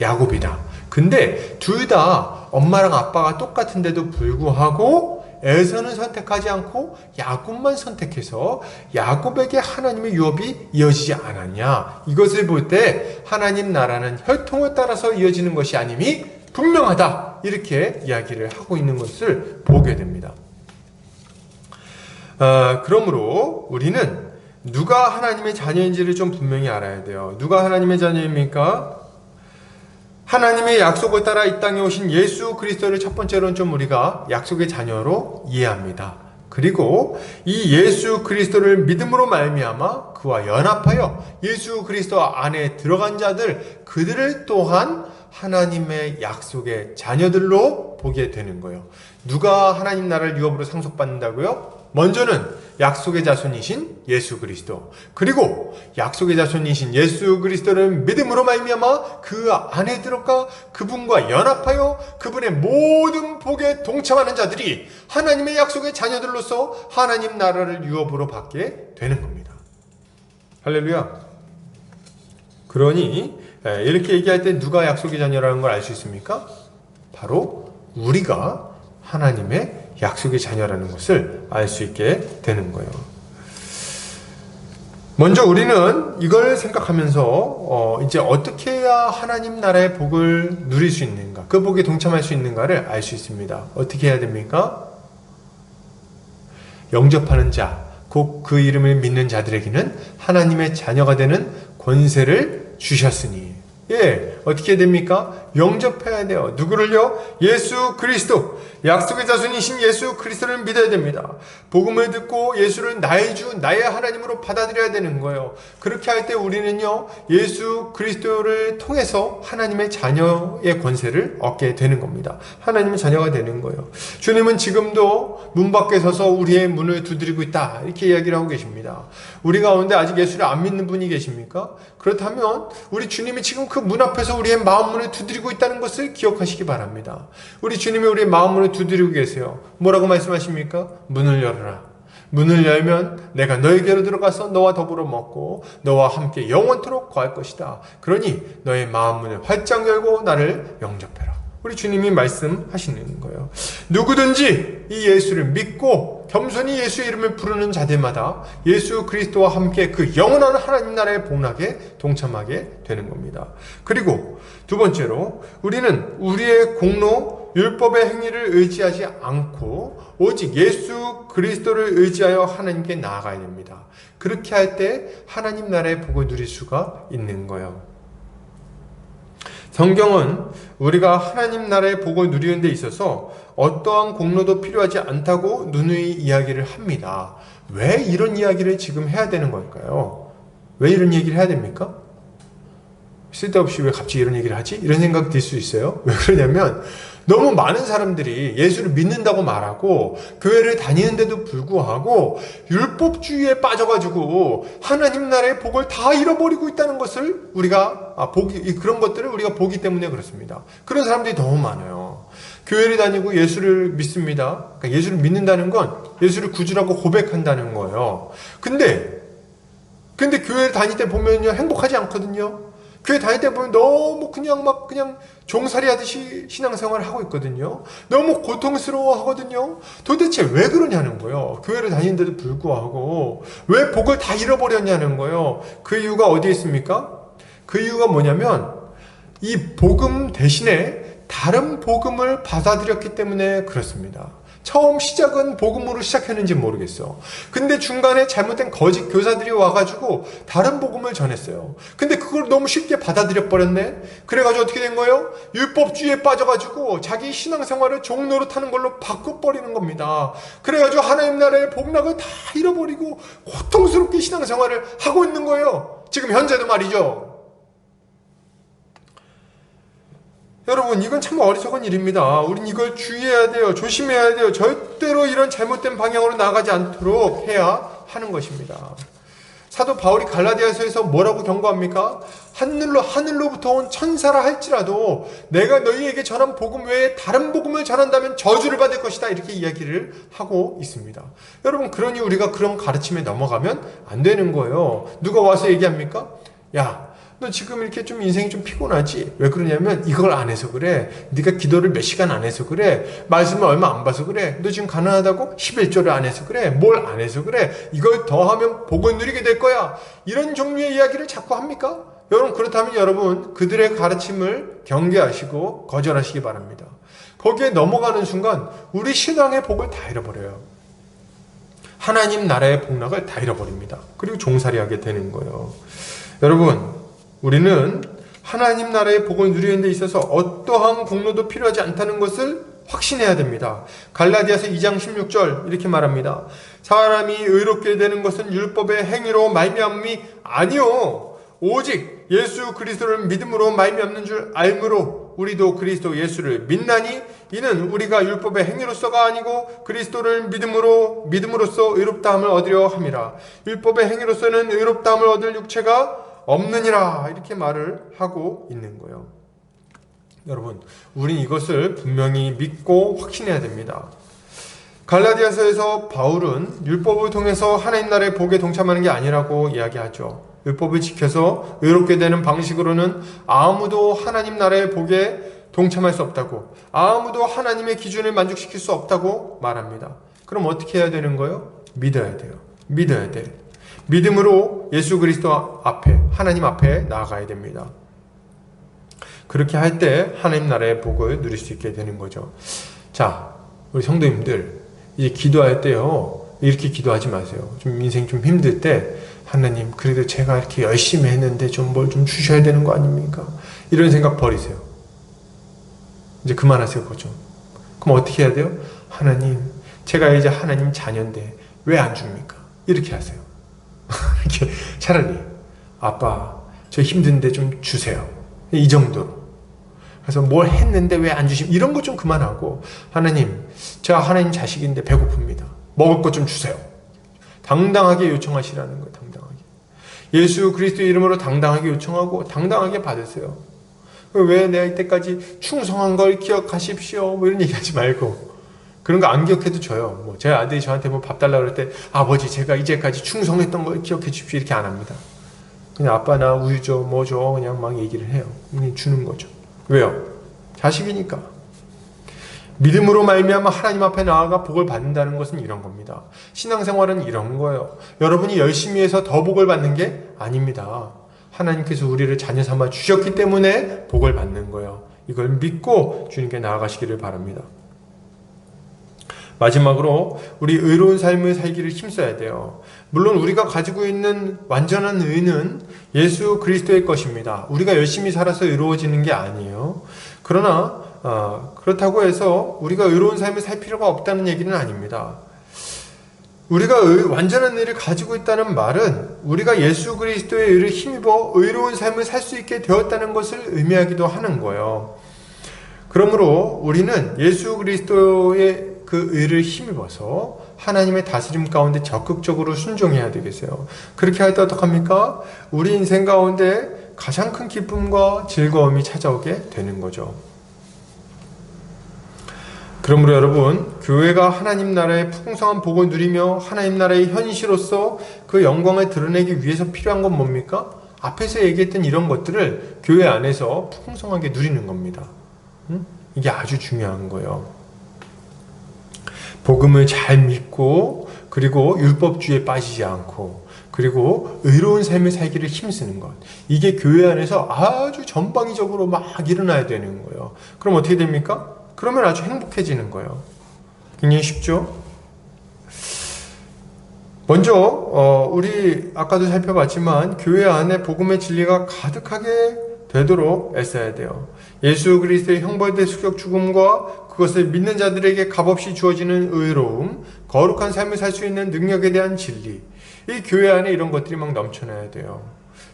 야곱이다. 근데 둘 다 엄마랑 아빠가 똑같은데도 불구하고 에서는 선택하지 않고 야곱만 선택해서 야곱에게 하나님의 유업이 이어지지 않았냐. 이것을 볼 때 하나님 나라는 혈통을 따라서 이어지는 것이 아님이 분명하다. 이렇게 이야기를 하고 있는 것을 보게 됩니다. 그러므로 우리는 누가 하나님의 자녀인지를 좀 분명히 알아야 돼요. 누가 하나님의 자녀입니까? 하나님의 약속을 따라 이 땅에 오신 예수 그리스도를 첫 번째로는 좀 우리가 약속의 자녀로 이해합니다. 그리고 이 예수 그리스도를 믿음으로 말미암아 그와 연합하여 예수 그리스도 안에 들어간 자들, 그들을 또한 하나님의 약속의 자녀들로 보게 되는 거예요. 누가 하나님 나라를 유업으로 상속받는다고요? 먼저는 약속의 자손이신 예수 그리스도, 그리고 약속의 자손이신 예수 그리스도를 믿음으로 말미암아 그 안에 들어가 그분과 연합하여 그분의 모든 복에 동참하는 자들이 하나님의 약속의 자녀들로서 하나님 나라를 유업으로 받게 되는 겁니다. 할렐루야. 그러니 이렇게 얘기할 때 누가 약속의 자녀라는 걸 알 수 있습니까? 바로 우리가 하나님의 약속의 자녀라는 것을 알 수 있게 되는 거예요. 먼저 우리는 이걸 생각하면서 이제 어떻게 해야 하나님 나라의 복을 누릴 수 있는가, 그 복에 동참할 수 있는가를 알 수 있습니다. 어떻게 해야 됩니까? 영접하는 자, 곧 그 이름을 믿는 자들에게는 하나님의 자녀가 되는 권세를 주셨으니, 어떻게 됩니까? 영접해야 돼요. 누구를요? 예수 그리스도, 약속의 자손이신 예수 그리스도를 믿어야 됩니다. 복음을 듣고 예수를 나의 주, 나의 하나님으로 받아들여야 되는 거예요. 그렇게 할 때 우리는요, 예수 그리스도를 통해서 하나님의 자녀의 권세를 얻게 되는 겁니다. 하나님의 자녀가 되는 거예요. 주님은 지금도 문 밖에 서서 우리의 문을 두드리고 있다, 이렇게 이야기를 하고 계십니다. 우리 가운데 아직 예수를 안 믿는 분이 계십니까? 그렇다면 우리 주님이 지금 그 문 앞에서 우리의 마음 문을 두드리고 있다는 것을 기억하시기 바랍니다. 우리 주님이 우리의 마음 문을 두드리고 계세요. 뭐라고 말씀하십니까? 문을 열어라. 문을 열면 내가 너에게로 들어가서 너와 더불어 먹고 너와 함께 영원토록 거할 것이다. 그러니 너의 마음 문을 활짝 열고 나를 영접해라. 우리 주님이 말씀하시는 거예요. 누구든지 이 예수를 믿고 겸손히 예수의 이름을 부르는 자들마다 예수 그리스도와 함께 그 영원한 하나님 나라의 복락에 동참하게 되는 겁니다. 그리고 두 번째로 우리는 우리의 공로, 율법의 행위를 의지하지 않고 오직 예수 그리스도를 의지하여 하나님께 나아가야 됩니다. 그렇게 할 때 하나님 나라의 복을 누릴 수가 있는 거예요. 성경은 우리가 하나님 나라의 복을 누리는 데 있어서 어떠한 공로도 필요하지 않다고 누누이 이야기를 합니다. 왜 이런 이야기를 지금 해야 되는 걸까요? 왜 이런 얘기를 해야 됩니까? 쓸데없이 왜 갑자기 이런 얘기를 하지? 이런 생각 들 수 있어요. 왜 그러냐면 너무 많은 사람들이 예수를 믿는다고 말하고 교회를 다니는데도 불구하고 율법주의에 빠져가지고 하나님 나라의 복을 다 잃어버리고 있다는 것을 우리가 그런 것들을 우리가 보기 때문에 그렇습니다. 그런 사람들이 너무 많아요. 교회를 다니고 예수를 믿습니다. 그러니까 예수를 믿는다는 건 예수를 구주라고 고백한다는 거예요. 근데 교회를 다닐 때 보면요, 행복하지 않거든요. 교회 다닐 때 보면 너무 그냥 종살이 하듯이 신앙생활을 하고 있거든요. 너무 고통스러워 하거든요. 도대체 왜 그러냐는 거예요. 교회를 다니는데도 불구하고 왜 복을 다 잃어버렸냐는 거예요. 그 이유가 어디에 있습니까? 그 이유가 뭐냐면 이 복음 대신에 다른 복음을 받아들였기 때문에 그렇습니다. 처음 시작은 복음으로 시작했는지 모르겠어. 근데 중간에 잘못된 거짓 교사들이 와가지고 다른 복음을 전했어요. 근데 그걸 너무 쉽게 받아들여 버렸네. 그래가지고 어떻게 된 거예요? 율법주의에 빠져가지고 자기 신앙생활을 종노릇하는 걸로 바꿔버리는 겁니다. 그래가지고 하나님 나라의 복락을 다 잃어버리고 고통스럽게 신앙생활을 하고 있는 거예요. 지금 현재도 말이죠. 여러분, 이건 참 어리석은 일입니다. 우린 이걸 주의해야 돼요. 조심해야 돼요. 절대로 이런 잘못된 방향으로 나가지 않도록 해야 하는 것입니다. 사도 바울이 갈라디아서에서 뭐라고 경고합니까? 하늘로부터 온 천사라 할지라도 내가 너희에게 전한 복음 외에 다른 복음을 전한다면 저주를 받을 것이다, 이렇게 이야기를 하고 있습니다. 여러분, 그러니 우리가 그런 가르침에 넘어가면 안 되는 거예요. 누가 와서 얘기합니까? 야, 너 지금 이렇게 좀 인생이 좀 피곤하지? 왜 그러냐면 이걸 안 해서 그래. 네가 기도를 몇 시간 안 해서 그래. 말씀을 얼마 안 봐서 그래. 너 지금 가난하다고? 11조를 안 해서 그래. 뭘 안 해서 그래. 이걸 더 하면 복을 누리게 될 거야. 이런 종류의 이야기를 자꾸 합니까? 여러분, 그렇다면 여러분 그들의 가르침을 경계하시고 거절하시기 바랍니다. 거기에 넘어가는 순간 우리 신앙의 복을 다 잃어버려요. 하나님 나라의 복락을 다 잃어버립니다. 그리고 종살이하게 되는 거예요. 여러분, 우리는 하나님 나라의 복을 누리는 데 있어서 어떠한 공로도 필요하지 않다는 것을 확신해야 됩니다. 갈라디아서 2장 16절 이렇게 말합니다. 사람이 의롭게 되는 것은 율법의 행위로 말미암음이 아니요 오직 예수 그리스도를 믿음으로 말미암는 줄 알므로 우리도 그리스도 예수를 믿나니 이는 우리가 율법의 행위로서가 아니고 그리스도를 믿음으로써 의롭다함을 얻으려 함이라. 율법의 행위로서는 의롭다함을 얻을 육체가 없느니라. 이렇게 말을 하고 있는 거예요. 여러분, 우린 이것을 분명히 믿고 확신해야 됩니다. 갈라디아서에서 바울은 율법을 통해서 하나님 나라의 복에 동참하는 게 아니라고 이야기하죠. 율법을 지켜서 의롭게 되는 방식으로는 아무도 하나님 나라의 복에 동참할 수 없다고, 아무도 하나님의 기준을 만족시킬 수 없다고 말합니다. 그럼 어떻게 해야 되는 거예요? 믿어야 돼요. 믿어야 돼. 믿음으로 예수 그리스도 앞에, 하나님 앞에 나아가야 됩니다. 그렇게 할 때 하나님 나라의 복을 누릴 수 있게 되는 거죠. 자, 우리 성도님들, 이제 기도할 때요, 이렇게 기도하지 마세요. 좀 인생 좀 힘들 때 하나님, 그래도 제가 이렇게 열심히 했는데 좀 뭘 좀 주셔야 되는 거 아닙니까? 이런 생각 버리세요. 이제 그만하세요, 그거 좀. 그럼 어떻게 해야 돼요? 하나님, 제가 이제 하나님 자녀인데 왜 안 줍니까? 이렇게 하세요. 이렇게 차라리 아빠, 저 힘든데 좀 주세요. 이 정도로. 그래서 뭘 했는데 왜 안 주심? 이런 거 좀 그만하고, 하나님, 제가 하나님 자식인데 배고픕니다. 먹을 것 좀 주세요. 당당하게 요청하시라는 거예요. 당당하게. 예수 그리스도의 이름으로 당당하게 요청하고 당당하게 받으세요. 왜 내가 이때까지 충성한 걸 기억하십시오. 뭐 이런 얘기하지 말고, 그런 거 안 기억해도 줘요. 뭐 제 아들이 저한테 뭐 밥 달라고 그럴 때 아버지 제가 이제까지 충성했던 걸 기억해 주십시오. 이렇게 안 합니다. 그냥 아빠 나 우유 줘, 뭐 줘, 그냥 막 얘기를 해요. 그냥 주는 거죠. 왜요? 자식이니까. 믿음으로 말미암아 하나님 앞에 나아가 복을 받는다는 것은 이런 겁니다. 신앙생활은 이런 거예요. 여러분이 열심히 해서 더 복을 받는 게 아닙니다. 하나님께서 우리를 자녀 삼아 주셨기 때문에 복을 받는 거예요. 이걸 믿고 주님께 나아가시기를 바랍니다. 마지막으로 우리 의로운 삶을 살기를 힘써야 돼요. 물론 우리가 가지고 있는 완전한 의는 예수 그리스도의 것입니다. 우리가 열심히 살아서 의로워지는 게 아니에요. 그러나 그렇다고 해서 우리가 의로운 삶을 살 필요가 없다는 얘기는 아닙니다. 우리가 완전한 의를 가지고 있다는 말은 우리가 예수 그리스도의 의를 힘입어 의로운 삶을 살 수 있게 되었다는 것을 의미하기도 하는 거예요. 그러므로 우리는 예수 그리스도의 그 의를 힘입어서 하나님의 다스림 가운데 적극적으로 순종해야 되겠어요. 그렇게 할 때 어떡합니까? 우리 인생 가운데 가장 큰 기쁨과 즐거움이 찾아오게 되는 거죠. 그러므로 여러분, 교회가 하나님 나라의 풍성한 복을 누리며 하나님 나라의 현실로서 그 영광을 드러내기 위해서 필요한 건 뭡니까? 앞에서 얘기했던 이런 것들을 교회 안에서 풍성하게 누리는 겁니다. 이게 아주 중요한 거예요. 복음을 잘 믿고, 그리고 율법주의에 빠지지 않고, 그리고 의로운 삶을 살기를 힘쓰는 것. 이게 교회 안에서 아주 전방위적으로 막 일어나야 되는 거예요. 그럼 어떻게 됩니까? 그러면 아주 행복해지는 거예요. 굉장히 쉽죠? 먼저 우리 아까도 살펴봤지만 교회 안에 복음의 진리가 가득하게 되도록 애써야 돼요. 예수 그리스도의 형벌대 수격 죽음과 그것을 믿는 자들에게 값없이 주어지는 의로움, 거룩한 삶을 살 수 있는 능력에 대한 진리, 이 교회 안에 이런 것들이 막 넘쳐나야 돼요.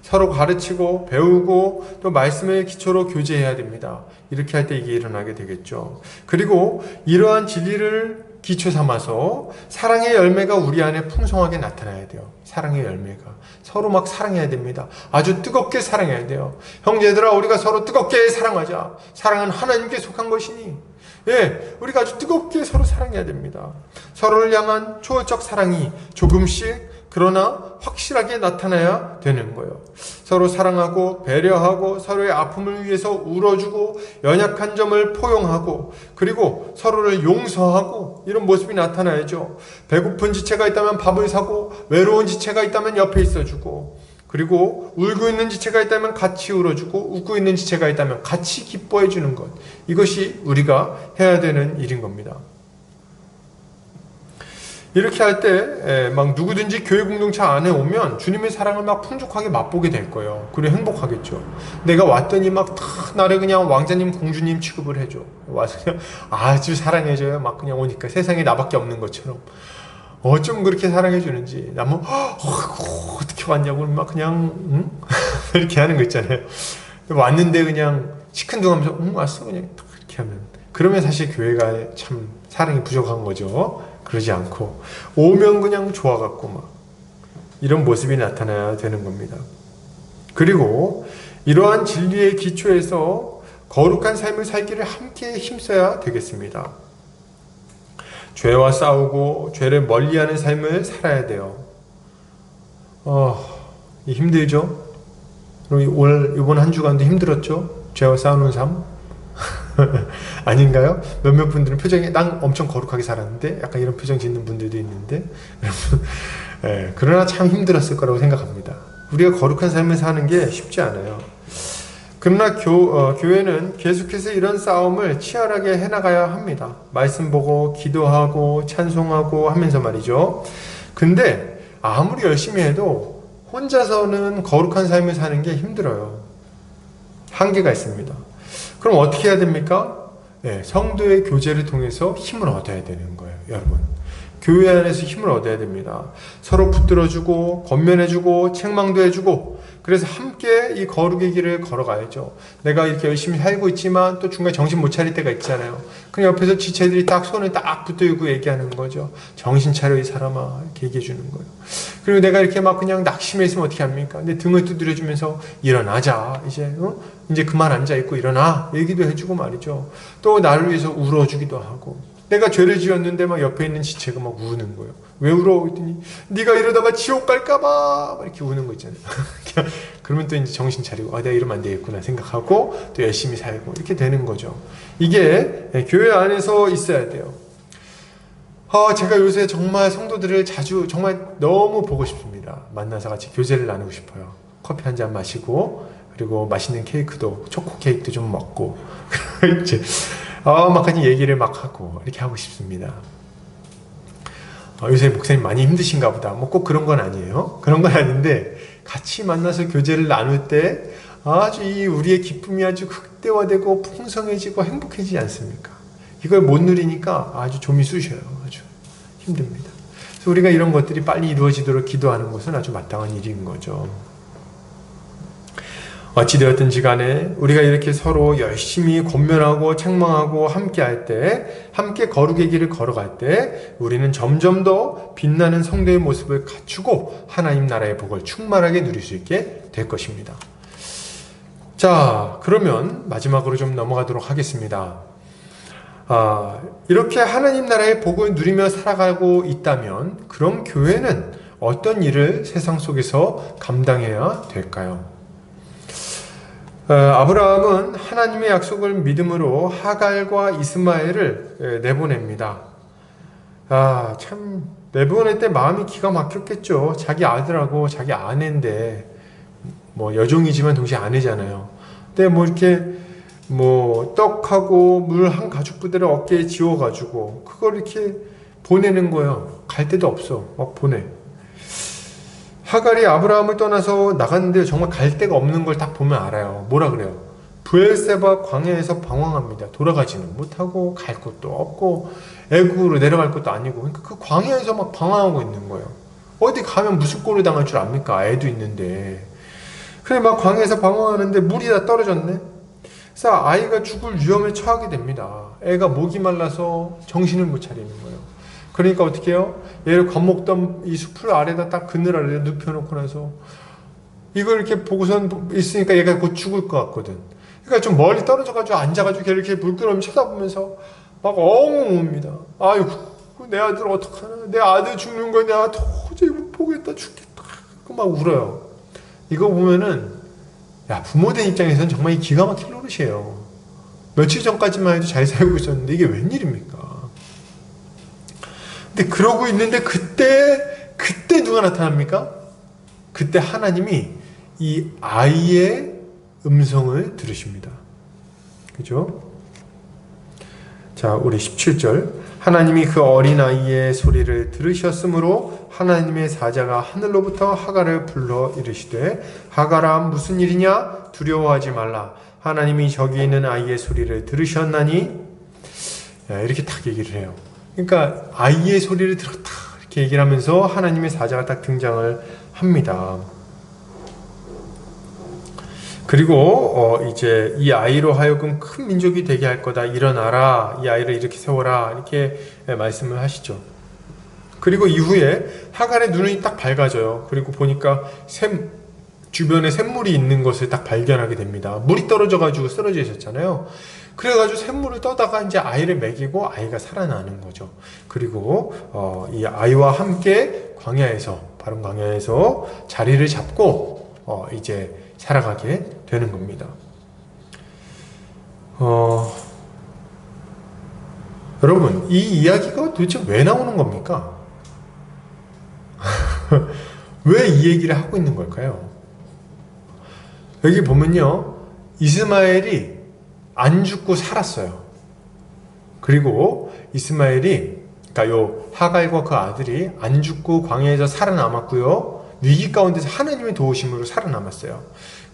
서로 가르치고 배우고 또 말씀을 기초로 교제해야 됩니다. 이렇게 할 때 이게 일어나게 되겠죠. 그리고 이러한 진리를 기초 삼아서 사랑의 열매가 우리 안에 풍성하게 나타나야 돼요. 사랑의 열매가. 서로 막 사랑해야 됩니다. 아주 뜨겁게 사랑해야 돼요. 형제들아, 우리가 서로 뜨겁게 사랑하자. 사랑은 하나님께 속한 것이니, 예, 우리가 아주 뜨겁게 서로 사랑해야 됩니다. 서로를 향한 초월적 사랑이 조금씩 그러나 확실하게 나타나야 되는 거예요. 서로 사랑하고 배려하고 서로의 아픔을 위해서 울어주고 연약한 점을 포용하고 그리고 서로를 용서하고 이런 모습이 나타나야죠. 배고픈 지체가 있다면 밥을 사고 외로운 지체가 있다면 옆에 있어주고 그리고 울고 있는 지체가 있다면 같이 울어주고 웃고 있는 지체가 있다면 같이 기뻐해주는 것. 이것이 우리가 해야 되는 일인 겁니다. 이렇게 할 때 막 누구든지 교회 공동체 안에 오면 주님의 사랑을 막 풍족하게 맛보게 될 거예요. 그리고 행복하겠죠. 내가 왔더니 막 다 나를 그냥 왕자님 공주님 취급을 해줘. 와서 그냥 아주 사랑해줘요. 막 그냥 오니까 세상에 나밖에 없는 것처럼. 어쩜 그렇게 사랑해주는지. 나 뭐 어떻게 왔냐고 막 그냥 응? 이렇게 하는 거 있잖아요. 왔는데 그냥 시큰둥하면서 왔어 그냥 이렇게 하면 그러면 사실 교회가 참 사랑이 부족한 거죠. 그러지 않고 오면 그냥 좋아갖고 막 이런 모습이 나타나야 되는 겁니다. 그리고 이러한 진리의 기초에서 거룩한 삶을 살기를 함께 힘써야 되겠습니다. 죄와 싸우고 죄를 멀리하는 삶을 살아야 돼요. 힘들죠? 이번 한 주간도 힘들었죠? 죄와 싸우는 삶? 아닌가요? 몇몇 분들은 표정이 난 엄청 거룩하게 살았는데 약간 이런 표정 짓는 분들도 있는데 그러나 참 힘들었을 거라고 생각합니다. 우리가 거룩한 삶을 사는 게 쉽지 않아요. 그러나 교회는 계속해서 이런 싸움을 치열하게 해나가야 합니다. 말씀 보고 기도하고 찬송하고 하면서 말이죠. 근데 아무리 열심히 해도 혼자서는 거룩한 삶을 사는 게 힘들어요. 한계가 있습니다. 그럼 어떻게 해야 됩니까? 성도의 교제를 통해서 힘을 얻어야 되는 거예요, 여러분. 교회 안에서 힘을 얻어야 됩니다. 서로 붙들어주고 권면해주고 책망도 해주고 그래서 함께 이 거룩의 길을 걸어가야죠. 내가 이렇게 열심히 살고 있지만 또 중간에 정신 못 차릴 때가 있잖아요. 그냥 옆에서 지체들이 딱 손을 딱 붙들고 얘기하는 거죠. 정신 차려 이 사람아 이렇게 얘기해 주는 거예요. 그리고 내가 이렇게 막 그냥 낙심해 있으면 어떻게 합니까? 내 등을 두드려주면서 일어나자 이제 그만 앉아있고 일어나 얘기도 해주고 말이죠. 또 나를 위해서 울어주기도 하고 내가 죄를 지었는데 막 옆에 있는 지체가 막 우는 거예요. 왜 울어? 했더니 네가 이러다가 지옥 갈까봐 막 이렇게 우는 거 있잖아요. 그러면 또 이제 정신 차리고 내가 이러면 안 되겠구나 생각하고 또 열심히 살고 이렇게 되는 거죠. 이게 교회 안에서 있어야 돼요. 제가 요새 정말 성도들을 자주 정말 너무 보고 싶습니다. 만나서 같이 교제를 나누고 싶어요. 커피 한 잔 마시고 그리고 맛있는 케이크도 초코 케이크도 좀 먹고 이제 막 그냥 얘기를 막 하고 이렇게 하고 싶습니다. 요새 목사님 많이 힘드신가 보다. 뭐 꼭 그런 건 아니에요. 그런 건 아닌데 같이 만나서 교제를 나눌 때 아주 우리의 기쁨이 아주 극대화되고 풍성해지고 행복해지지 않습니까? 이걸 못 누리니까 아주 좀이 쑤셔요. 아주 힘듭니다. 그래서 우리가 이런 것들이 빨리 이루어지도록 기도하는 것은 아주 마땅한 일인 거죠. 어찌되었든지 간에 우리가 이렇게 서로 열심히 권면하고 책망하고 함께 할 때, 함께 거룩의 길을 걸어갈 때 우리는 점점 더 빛나는 성도의 모습을 갖추고 하나님 나라의 복을 충만하게 누릴 수 있게 될 것입니다. 자, 그러면 마지막으로 좀 넘어가도록 하겠습니다. 이렇게 하나님 나라의 복을 누리며 살아가고 있다면 그럼 교회는 어떤 일을 세상 속에서 감당해야 될까요? 아브라함은 하나님의 약속을 믿음으로 하갈과 이스마엘을 내보냅니다. 참 내보낼 때 마음이 기가 막혔겠죠. 자기 아들하고 자기 아내인데 뭐 여종이지만 동시에 아내잖아요. 근데 뭐 이렇게 뭐 떡하고 물 한 가죽 부대를 어깨에 지워가지고 그걸 이렇게 보내는 거예요. 갈 데도 없어. 막 보내. 하갈이 아브라함을 떠나서 나갔는데 정말 갈 데가 없는 걸 딱 보면 알아요. 뭐라 그래요? 브엘세바 광야에서 방황합니다. 돌아가지는 못하고 갈 곳도 없고 애국으로 내려갈 것도 아니고 그러니까 그 광야에서 막 방황하고 있는 거예요. 어디 가면 무슨 꼴을 당할 줄 압니까? 애도 있는데. 그래 막 광야에서 방황하는데 물이 다 떨어졌네. 그래서 아이가 죽을 위험에 처하게 됩니다. 애가 목이 말라서 정신을 못 차리는 거예요. 그러니까 어떻게 해요? 얘를 겁먹던 이 숲을 아래다 딱 그늘 아래에 눕혀놓고 나서 이걸 이렇게 보고선 있으니까 얘가 곧 죽을 것 같거든. 그러니까 좀 멀리 떨어져가지고 앉아가지고 걔를 이렇게 물끄러미 쳐다보면서 막 엉엉 웁니다. 아이고 내 아들 어떡하나. 내 아들 죽는 거 내가 도저히 못 보겠네. 죽겠다 막 울어요. 이거 보면은 야, 부모 된 입장에서는 정말 기가 막힐 노릇이에요. 며칠 전까지만 해도 잘 살고 있었는데 이게 웬일입니까? 근데 그러고 있는데 그때 누가 나타납니까? 그때 하나님이 이 아이의 음성을 들으십니다. 그죠? 자, 우리 17절. 하나님이 그 어린아이의 소리를 들으셨으므로 하나님의 사자가 하늘로부터 하갈을 불러 이르시되 하갈아 무슨 일이냐? 두려워하지 말라. 하나님이 저기 있는 아이의 소리를 들으셨나니? 이렇게 딱 얘기를 해요. 그러니까 아이의 소리를 들었다 이렇게 얘기를 하면서 하나님의 사자가 딱 등장을 합니다. 그리고 이제 이 아이로 하여금 큰 민족이 되게 할 거다. 일어나라. 이 아이를 이렇게 세워라. 이렇게 말씀을 하시죠. 그리고 이후에 하갈의 눈이 딱 밝아져요. 그리고 보니까 주변에 샘물이 있는 것을 딱 발견하게 됩니다. 물이 떨어져가지고 쓰러져 있었잖아요. 그래가지고 샘물을 떠다가 이제 아이를 먹이고 아이가 살아나는 거죠. 그리고 이 아이와 함께 바른 광야에서 자리를 잡고 이제 살아가게 되는 겁니다. 여러분, 이 이야기가 도대체 왜 나오는 겁니까? 왜 이 얘기를 하고 있는 걸까요? 여기 보면요, 이스마엘이 안 죽고 살았어요. 그리고 이스마엘이, 그러니까 요 하갈과 그 아들이 안 죽고 광야에서 살아남았고요. 위기 가운데서 하나님의 도우심으로 살아남았어요.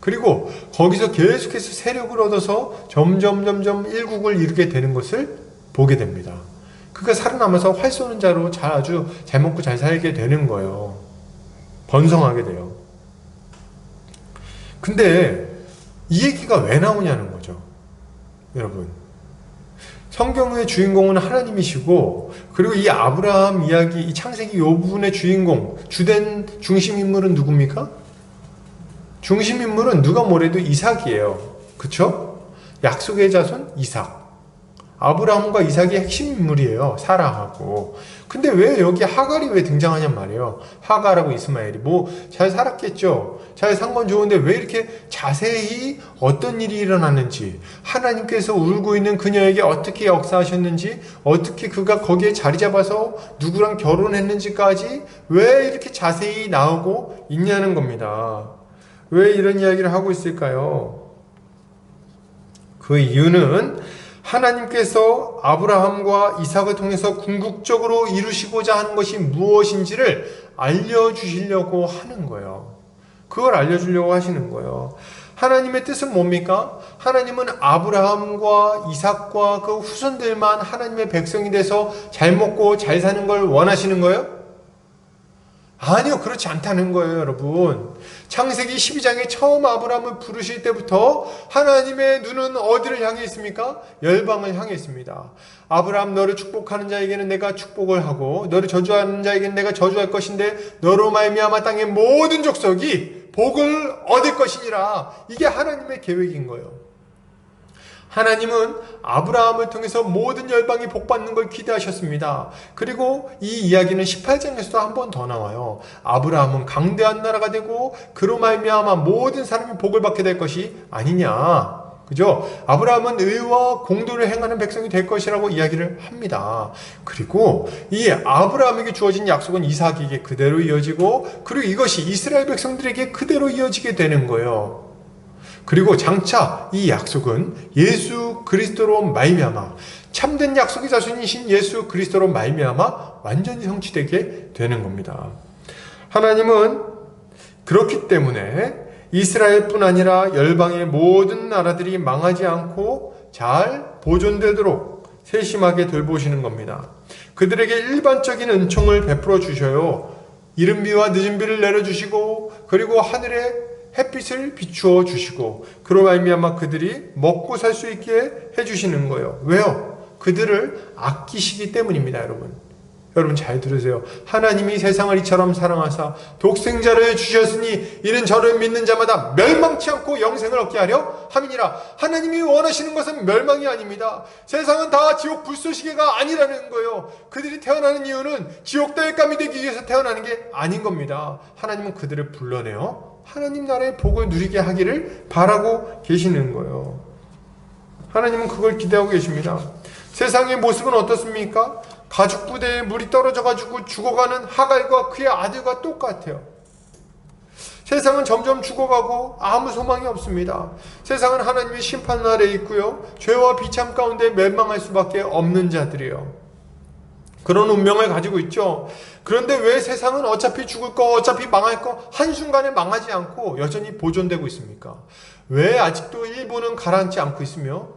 그리고 거기서 계속해서 세력을 얻어서 점점 일국을 이루게 되는 것을 보게 됩니다. 그가 살아남아서 활 쏘는 자로 아주 잘 먹고 잘 살게 되는 거예요. 번성하게 돼요. 근데 이 얘기가 왜 나오냐는 거죠. 여러분, 성경의 주인공은 하나님이시고, 그리고 이 아브라함 이야기, 이 창세기 이 부분의 주인공, 주된 중심인물은 누굽니까? 중심인물은 누가 뭐래도 이삭이에요. 그쵸? 약속의 자손 이삭. 아브라함과 이삭이 핵심 인물이에요. 사라하고. 근데 왜 여기 하갈이 왜 등장하냔 말이에요. 하갈하고 이스마엘이 잘 살았겠죠. 잘 산 건 좋은데 왜 이렇게 자세히 어떤 일이 일어났는지, 하나님께서 울고 있는 그녀에게 어떻게 역사하셨는지, 어떻게 그가 거기에 자리 잡아서 누구랑 결혼했는지까지 왜 이렇게 자세히 나오고 있냐는 겁니다. 왜 이런 이야기를 하고 있을까요? 그 이유는 하나님께서 아브라함과 이삭을 통해서 궁극적으로 이루시고자 하는 것이 무엇인지를 알려주시려고 하는 거예요. 그걸 알려주려고 하시는 거예요. 하나님의 뜻은 뭡니까? 하나님은 아브라함과 이삭과 그 후손들만 하나님의 백성이 돼서 잘 먹고 잘 사는 걸 원하시는 거예요? 아니요, 그렇지 않다는 거예요, 여러분. 창세기 12장에 처음 아브라함을 부르실 때부터 하나님의 눈은 어디를 향해 있습니까? 열방을 향해 있습니다. 아브라함, 너를 축복하는 자에게는 내가 축복을 하고 너를 저주하는 자에게는 내가 저주할 것인데 너로 말미암아 땅의 모든 족속이 복을 얻을 것이니라. 이게 하나님의 계획인 거예요. 하나님은 아브라함을 통해서 모든 열방이 복받는 걸 기대하셨습니다. 그리고 이 이야기는 18장에서도 한 번 더 나와요. 아브라함은 강대한 나라가 되고 그로 말미암아 모든 사람이 복을 받게 될 것이 아니냐. 그죠? 아브라함은 의와 공도를 행하는 백성이 될 것이라고 이야기를 합니다. 그리고 이 아브라함에게 주어진 약속은 이삭에게 그대로 이어지고, 그리고 이것이 이스라엘 백성들에게 그대로 이어지게 되는 거예요. 그리고 장차 이 약속은 예수 그리스도로 말미암아, 참된 약속의 자손이신 예수 그리스도로 말미암아 완전히 성취되게 되는 겁니다. 하나님은 그렇기 때문에 이스라엘뿐 아니라 열방의 모든 나라들이 망하지 않고 잘 보존되도록 세심하게 돌보시는 겁니다. 그들에게 일반적인 은총을 베풀어 주셔요. 이른 비와 늦은 비를 내려주시고, 그리고 하늘에 햇빛을 비추어 주시고, 그로 말미암아 그들이 먹고 살 수 있게 해주시는 거예요. 왜요? 그들을 아끼시기 때문입니다, 여러분. 여러분 잘 들으세요. 하나님이 세상을 이처럼 사랑하사 독생자를 주셨으니 이는 저를 믿는 자마다 멸망치 않고 영생을 얻게 하려 함이니라. 하나님이 원하시는 것은 멸망이 아닙니다. 세상은 다 지옥 불쏘시개가 아니라는 거예요. 그들이 태어나는 이유는 지옥 땔감이 되기 위해서 태어나는 게 아닌 겁니다. 하나님은 그들을 불러내어 하나님 나라의 복을 누리게 하기를 바라고 계시는 거예요. 하나님은 그걸 기대하고 계십니다. 세상의 모습은 어떻습니까? 가죽 부대에 물이 떨어져가지고 죽어가는 하갈과 그의 아들과 똑같아요. 세상은 점점 죽어가고 아무 소망이 없습니다. 세상은 하나님의 심판 아래에 있고요. 죄와 비참 가운데 멸망할 수밖에 없는 자들이에요. 그런 운명을 가지고 있죠. 그런데 왜 세상은 어차피 죽을 거, 어차피 망할 거 한순간에 망하지 않고 여전히 보존되고 있습니까? 왜 아직도 일본은 가라앉지 않고 있으며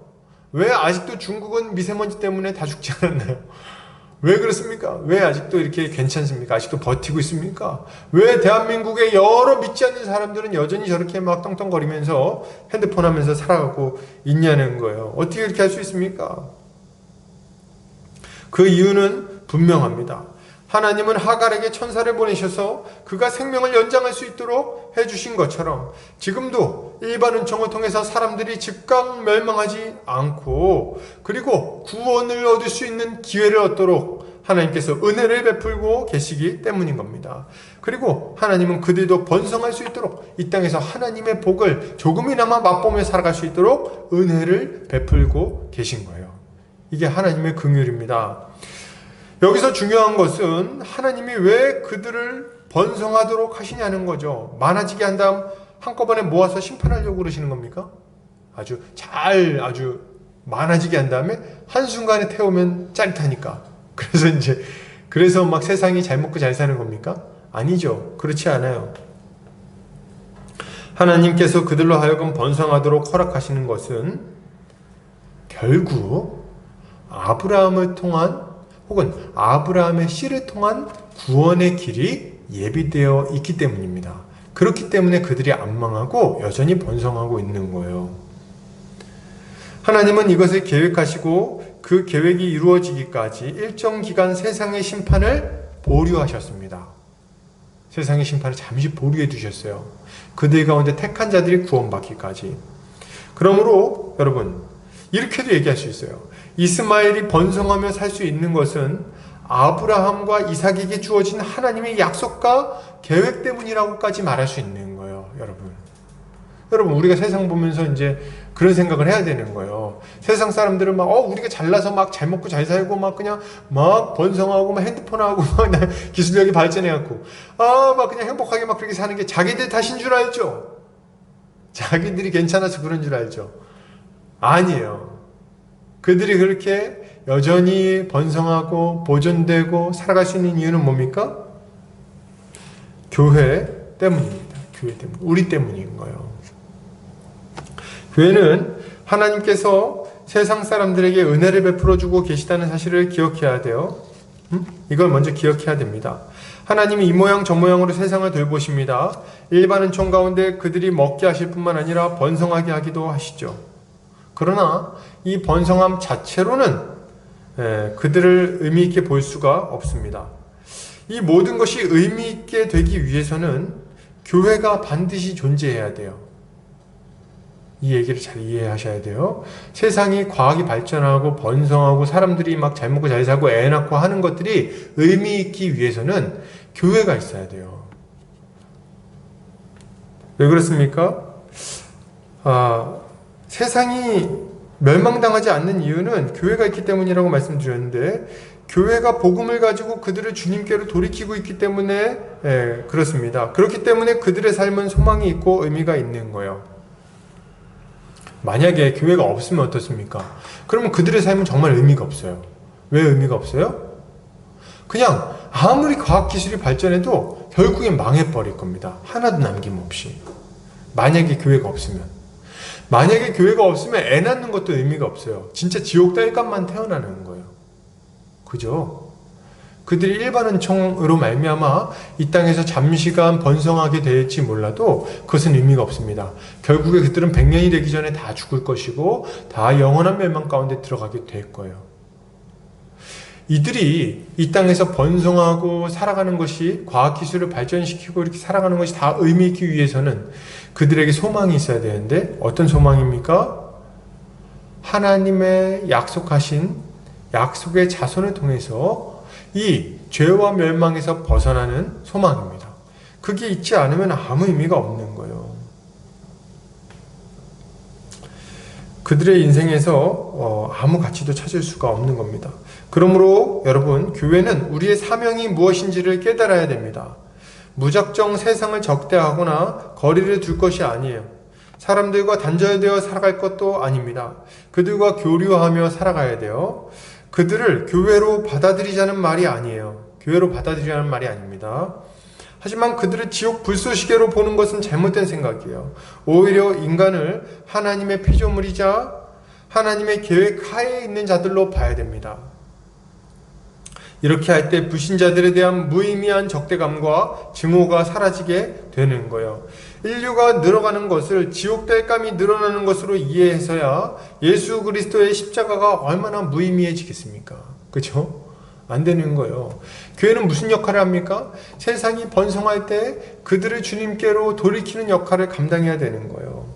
왜 아직도 중국은 미세먼지 때문에 다 죽지 않았나요? 왜 그렇습니까? 왜 아직도 이렇게 괜찮습니까? 아직도 버티고 있습니까? 왜 대한민국의 여러 믿지 않는 사람들은 여전히 저렇게 막 떵떵거리면서 핸드폰 하면서 살아가고 있냐는 거예요. 어떻게 그렇게 할 수 있습니까? 그 이유는 분명합니다. 하나님은 하갈에게 천사를 보내셔서 그가 생명을 연장할 수 있도록 해주신 것처럼 지금도 일반 은총을 통해서 사람들이 즉각 멸망하지 않고 그리고 구원을 얻을 수 있는 기회를 얻도록 하나님께서 은혜를 베풀고 계시기 때문인 겁니다. 그리고 하나님은 그들도 번성할 수 있도록 이 땅에서 하나님의 복을 조금이나마 맛보며 살아갈 수 있도록 은혜를 베풀고 계신 거예요. 이게 하나님의 긍휼입니다. 여기서 중요한 것은 하나님이 왜 그들을 번성하도록 하시냐는 거죠. 많아지게 한 다음 한꺼번에 모아서 심판하려고 그러시는 겁니까? 아주 많아지게 한 다음에 한순간에 태우면 짜릿하니까. 그래서 막 세상이 잘 먹고 잘 사는 겁니까? 아니죠. 그렇지 않아요. 하나님께서 그들로 하여금 번성하도록 허락하시는 것은 결국 아브라함을 통한 혹은 아브라함의 씨를 통한 구원의 길이 예비되어 있기 때문입니다. 그렇기 때문에 그들이 안 망하고 여전히 번성하고 있는 거예요. 하나님은 이것을 계획하시고 그 계획이 이루어지기까지 일정 기간 세상의 심판을 보류하셨습니다. 세상의 심판을 잠시 보류해 두셨어요. 그들 가운데 택한 자들이 구원받기까지. 그러므로 여러분 이렇게도 얘기할 수 있어요. 이스마엘이 번성하며 살 수 있는 것은 아브라함과 이삭에게 주어진 하나님의 약속과 계획 때문이라고까지 말할 수 있는 거예요. 여러분 우리가 세상 보면서 이제 그런 생각을 해야 되는 거예요. 세상 사람들은 막 우리가 잘나서 막 잘 먹고 잘 살고 막 그냥 막 번성하고 막 핸드폰하고 막 기술력이 발전해갖고 막 그냥 행복하게 막 그렇게 사는 게 자기들 탓인 줄 알죠. 자기들이 괜찮아서 그런 줄 알죠. 아니에요. 그들이 그렇게 여전히 번성하고 보존되고 살아갈 수 있는 이유는 뭡니까? 교회 때문입니다. 교회 때문. 우리 때문인 거예요. 교회는 하나님께서 세상 사람들에게 은혜를 베풀어 주고 계시다는 사실을 기억해야 돼요. 이걸 먼저 기억해야 됩니다. 하나님이 이 모양 저 모양으로 세상을 돌보십니다. 일반 은총 가운데 그들이 먹게 하실 뿐만 아니라 번성하게 하기도 하시죠. 그러나 이 번성함 자체로는 그들을 의미 있게 볼 수가 없습니다. 이 모든 것이 의미 있게 되기 위해서는 교회가 반드시 존재해야 돼요. 이 얘기를 잘 이해하셔야 돼요. 세상이 과학이 발전하고 번성하고 사람들이 막 잘 먹고 잘 살고 애 낳고 하는 것들이 의미 있기 위해서는 교회가 있어야 돼요. 왜 그렇습니까? 세상이 멸망당하지 않는 이유는 교회가 있기 때문이라고 말씀드렸는데 교회가 복음을 가지고 그들을 주님께로 돌이키고 있기 때문에 그렇습니다. 그렇기 때문에 그들의 삶은 소망이 있고 의미가 있는 거예요. 만약에 교회가 없으면 어떻습니까? 그러면 그들의 삶은 정말 의미가 없어요. 왜 의미가 없어요? 그냥 아무리 과학기술이 발전해도 결국엔 망해버릴 겁니다. 하나도 남김없이. 만약에 교회가 없으면. 만약에 교회가 없으면 애 낳는 것도 의미가 없어요. 진짜 지옥 땔감만 태어나는 거예요. 그죠? 그들이 일반 은총으로 말미암아 이 땅에서 잠시간 번성하게 될지 몰라도 그것은 의미가 없습니다. 결국에 그들은 100년이 되기 전에 다 죽을 것이고 다 영원한 멸망 가운데 들어가게 될 거예요. 이들이 이 땅에서 번성하고 살아가는 것이, 과학기술을 발전시키고 이렇게 살아가는 것이 다 의미 있기 위해서는 그들에게 소망이 있어야 되는데, 어떤 소망입니까? 하나님의 약속하신 약속의 자손을 통해서 이 죄와 멸망에서 벗어나는 소망입니다. 그게 있지 않으면 아무 의미가 없는 거예요. 그들의 인생에서 아무 가치도 찾을 수가 없는 겁니다. 그러므로 여러분, 교회는 우리의 사명이 무엇인지를 깨달아야 됩니다. 무작정 세상을 적대하거나 거리를 둘 것이 아니에요. 사람들과 단절되어 살아갈 것도 아닙니다. 그들과 교류하며 살아가야 돼요. 그들을 교회로 받아들이자는 말이 아니에요. 교회로 받아들이자는 말이 아닙니다. 하지만 그들을 지옥 불쏘시개로 보는 것은 잘못된 생각이에요. 오히려 인간을 하나님의 피조물이자 하나님의 계획 하에 있는 자들로 봐야 됩니다. 이렇게 할 때 불신자들에 대한 무의미한 적대감과 증오가 사라지게 되는 거예요. 인류가 늘어가는 것을 지옥달감이 늘어나는 것으로 이해해서야 예수 그리스도의 십자가가 얼마나 무의미해지겠습니까? 그렇죠? 안 되는 거예요. 교회는 무슨 역할을 합니까? 세상이 번성할 때 그들을 주님께로 돌이키는 역할을 감당해야 되는 거예요.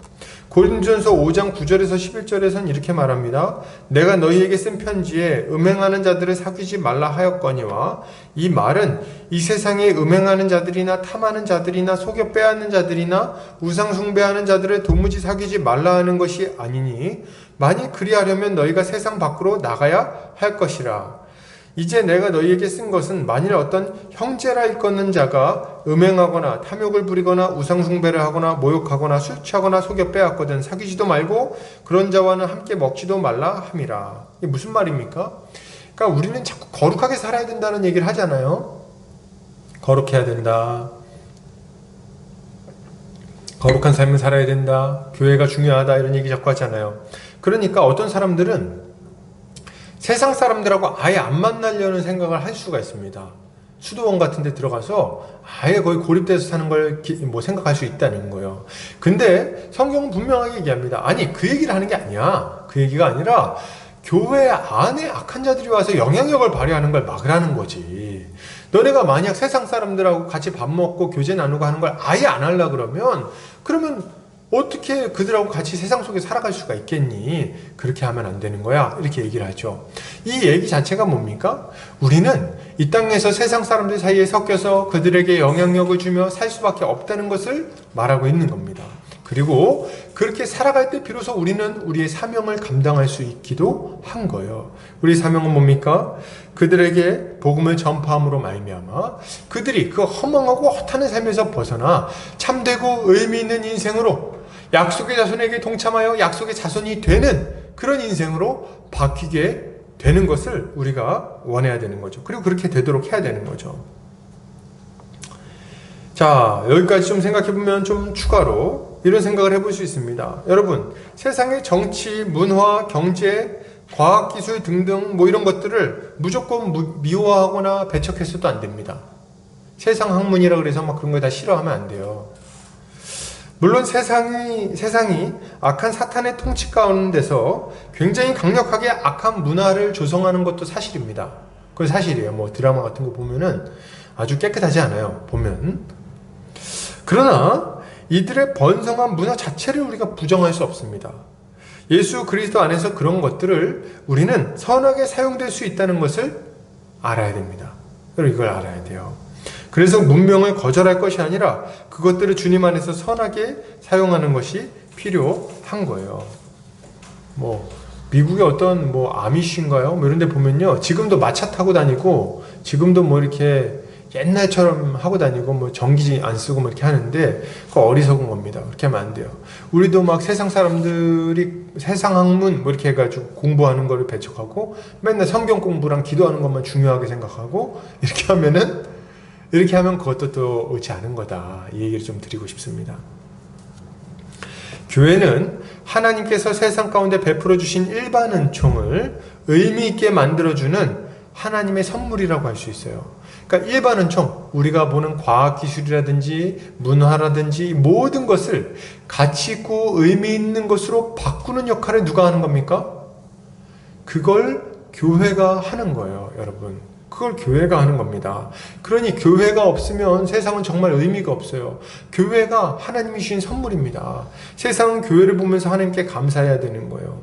고린도전서 5장 9절에서 11절에서는 이렇게 말합니다. 내가 너희에게 쓴 편지에 음행하는 자들을 사귀지 말라 하였거니와, 이 말은 이 세상에 음행하는 자들이나 탐하는 자들이나 속여 빼앗는 자들이나 우상 숭배하는 자들을 도무지 사귀지 말라 하는 것이 아니니, 만일 그리하려면 너희가 세상 밖으로 나가야 할 것이라. 이제 내가 너희에게 쓴 것은 만일 어떤 형제라 일컫는 자가 음행하거나 탐욕을 부리거나 우상숭배를 하거나 모욕하거나 술 취하거나 속여 빼앗거든 사귀지도 말고 그런 자와는 함께 먹지도 말라 함이라. 이게 무슨 말입니까? 그러니까 우리는 자꾸 거룩하게 살아야 된다는 얘기를 하잖아요. 거룩해야 된다. 거룩한 삶을 살아야 된다. 교회가 중요하다. 이런 얘기 자꾸 하잖아요. 그러니까 어떤 사람들은 세상 사람들하고 아예 안 만나려는 생각을 할 수가 있습니다. 수도원 같은 데 들어가서 아예 거의 고립돼서 사는 걸 생각할 수 있다는 거예요. 근데 성경은 분명하게 얘기합니다. 아니, 그 얘기를 하는 게 아니야. 그 얘기가 아니라 교회 안에 악한 자들이 와서 영향력을 발휘하는 걸 막으라는 거지. 너네가 만약 세상 사람들하고 같이 밥 먹고 교제 나누고 하는 걸 아예 안 하려고 그러면 어떻게 그들하고 같이 세상 속에 살아갈 수가 있겠니? 그렇게 하면 안 되는 거야. 이렇게 얘기를 하죠. 이 얘기 자체가 뭡니까? 우리는 이 땅에서 세상 사람들 사이에 섞여서 그들에게 영향력을 주며 살 수밖에 없다는 것을 말하고 있는 겁니다. 그리고 그렇게 살아갈 때 비로소 우리는 우리의 사명을 감당할 수 있기도 한 거예요. 우리 사명은 뭡니까? 그들에게 복음을 전파함으로 말미암아 그들이 그 허망하고 허탄한 삶에서 벗어나 참되고 의미 있는 인생으로, 약속의 자손에게 동참하여 약속의 자손이 되는 그런 인생으로 바뀌게 되는 것을 우리가 원해야 되는 거죠. 그리고 그렇게 되도록 해야 되는 거죠. 자, 여기까지 좀 생각해보면 좀 추가로 이런 생각을 해볼 수 있습니다. 여러분, 세상의 정치, 문화, 경제, 과학기술 등등 이런 것들을 무조건 미워하거나 배척해서도 안 됩니다. 세상 학문이라 그래서 막 그런 거 다 싫어하면 안 돼요. 물론 세상이 악한 사탄의 통치 가운데서 굉장히 강력하게 악한 문화를 조성하는 것도 사실입니다. 그건 사실이에요. 드라마 같은 거 보면은 아주 깨끗하지 않아요. 보면. 그러나 이들의 번성한 문화 자체를 우리가 부정할 수 없습니다. 예수 그리스도 안에서 그런 것들을 우리는 선하게 사용될 수 있다는 것을 알아야 됩니다. 그리고 이걸 알아야 돼요. 그래서 문명을 거절할 것이 아니라 그것들을 주님 안에서 선하게 사용하는 것이 필요한 거예요. 미국의 어떤 아미쉬인가요? 이런 데 보면요, 지금도 마차 타고 다니고 지금도 이렇게 옛날처럼 하고 다니고 전기 안 쓰고 이렇게 하는데 그거 어리석은 겁니다. 그렇게 하면 안 돼요. 우리도 막 세상 사람들이 세상 학문 이렇게 해가지고 공부하는 거를 배척하고 맨날 성경 공부랑 기도하는 것만 중요하게 생각하고 이렇게 하면 그것도 또 옳지 않은 거다. 이 얘기를 좀 드리고 싶습니다. 교회는 하나님께서 세상 가운데 베풀어 주신 일반 은총을 의미 있게 만들어주는 하나님의 선물이라고 할 수 있어요. 그러니까 일반 은총, 우리가 보는 과학기술이라든지 문화라든지 모든 것을 가치 있고 의미 있는 것으로 바꾸는 역할을 누가 하는 겁니까? 그걸 교회가 하는 거예요, 여러분. 그걸 교회가 하는 겁니다. 그러니 교회가 없으면 세상은 정말 의미가 없어요. 교회가 하나님이 주신 선물입니다. 세상은 교회를 보면서 하나님께 감사해야 되는 거예요.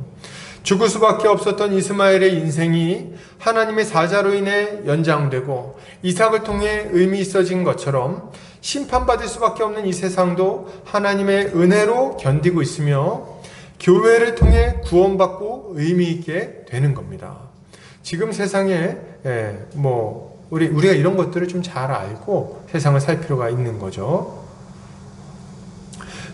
죽을 수밖에 없었던 이스마엘의 인생이 하나님의 사자로 인해 연장되고 이삭을 통해 의미 있어진 것처럼 심판받을 수밖에 없는 이 세상도 하나님의 은혜로 견디고 있으며 교회를 통해 구원받고 의미 있게 되는 겁니다. 지금 세상에 우리가 이런 것들을 좀 잘 알고 세상을 살 필요가 있는 거죠.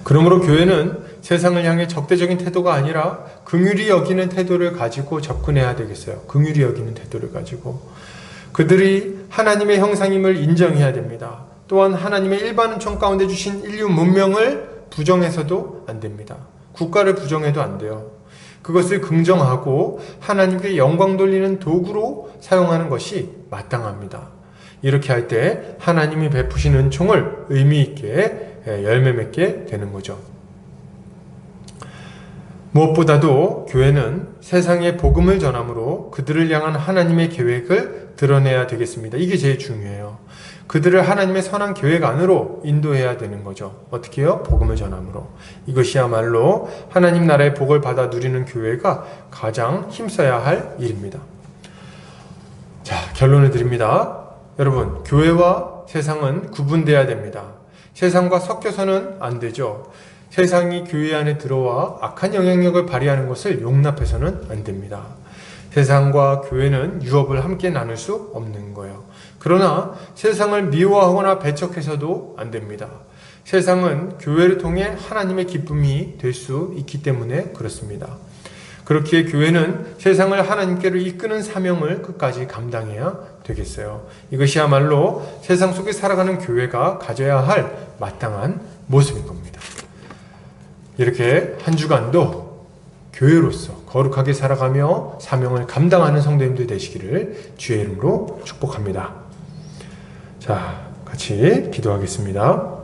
그러므로 교회는 세상을 향해 적대적인 태도가 아니라 긍휼히 여기는 태도를 가지고 접근해야 되겠어요. 긍휼히 여기는 태도를 가지고 그들이 하나님의 형상임을 인정해야 됩니다. 또한 하나님의 일반 은총 가운데 주신 인류 문명을 부정해서도 안 됩니다. 국가를 부정해도 안 돼요. 그것을 긍정하고 하나님께 영광 돌리는 도구로 사용하는 것이 마땅합니다. 이렇게 할 때 하나님이 베푸신 은총을 의미 있게 열매 맺게 되는 거죠. 무엇보다도 교회는 세상에 복음을 전함으로 그들을 향한 하나님의 계획을 드러내야 되겠습니다. 이게 제일 중요해요. 그들을 하나님의 선한 계획 안으로 인도해야 되는 거죠. 어떻게 해요? 복음을 전함으로. 이것이야말로 하나님 나라의 복을 받아 누리는 교회가 가장 힘써야 할 일입니다. 자, 결론을 드립니다. 여러분, 교회와 세상은 구분돼야 됩니다. 세상과 섞여서는 안 되죠. 세상이 교회 안에 들어와 악한 영향력을 발휘하는 것을 용납해서는 안 됩니다. 세상과 교회는 유업을 함께 나눌 수 없는 거예요. 그러나 세상을 미워하거나 배척해서도 안 됩니다. 세상은 교회를 통해 하나님의 기쁨이 될 수 있기 때문에 그렇습니다. 그렇기에 교회는 세상을 하나님께로 이끄는 사명을 끝까지 감당해야 되겠어요. 이것이야말로 세상 속에 살아가는 교회가 가져야 할 마땅한 모습인 겁니다. 이렇게 한 주간도 교회로서 거룩하게 살아가며 사명을 감당하는 성도님들 되시기를 주의 이름으로 축복합니다. 자, 같이 기도하겠습니다.